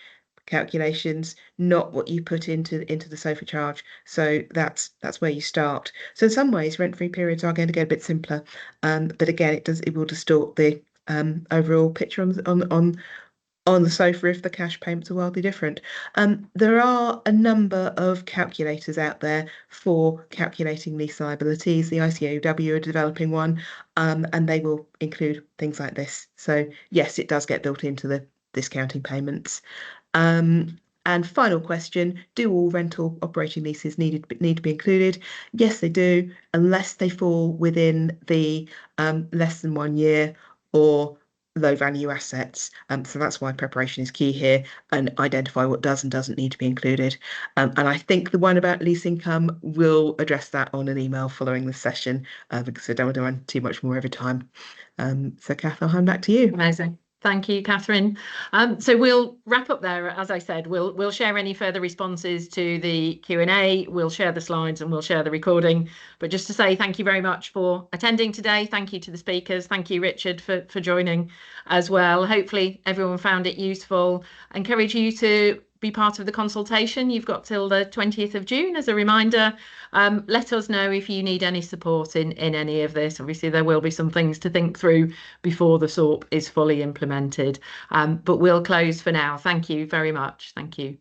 calculations, not what you put into the SOFR charge. So that's where you start. So in some ways, rent-free periods are going to get a bit simpler, but again, it will distort the overall picture on the SOFR if the cash payments are wildly different. There are a number of calculators out there for calculating lease liabilities. The ICAEW are developing one, and they will include things like this. So yes, it does get built into the discounting payments. And final question, do all rental operating leases need to be included? Yes, they do, unless they fall within the less than 1 year or low value assets. So that's why preparation is key here, and identify what does and doesn't need to be included. And I think the one about lease income will address that on an email following the session, because I don't want to run too much more over time. So Kath, I'll hand back to you. Amazing. Thank you, Catherine. So we'll wrap up there. As I said, we'll share any further responses to the Q&A. We'll share the slides and we'll share the recording. But just to say thank you very much for attending today. Thank you to the speakers. Thank you, Richard, for joining as well. Hopefully everyone found it useful. I encourage you to be part of the consultation. You've got till the 20th of June as a reminder. Let us know if you need any support in any of this. Obviously, there will be some things to think through before the SORP is fully implemented. But we'll close for now. Thank you very much. Thank you.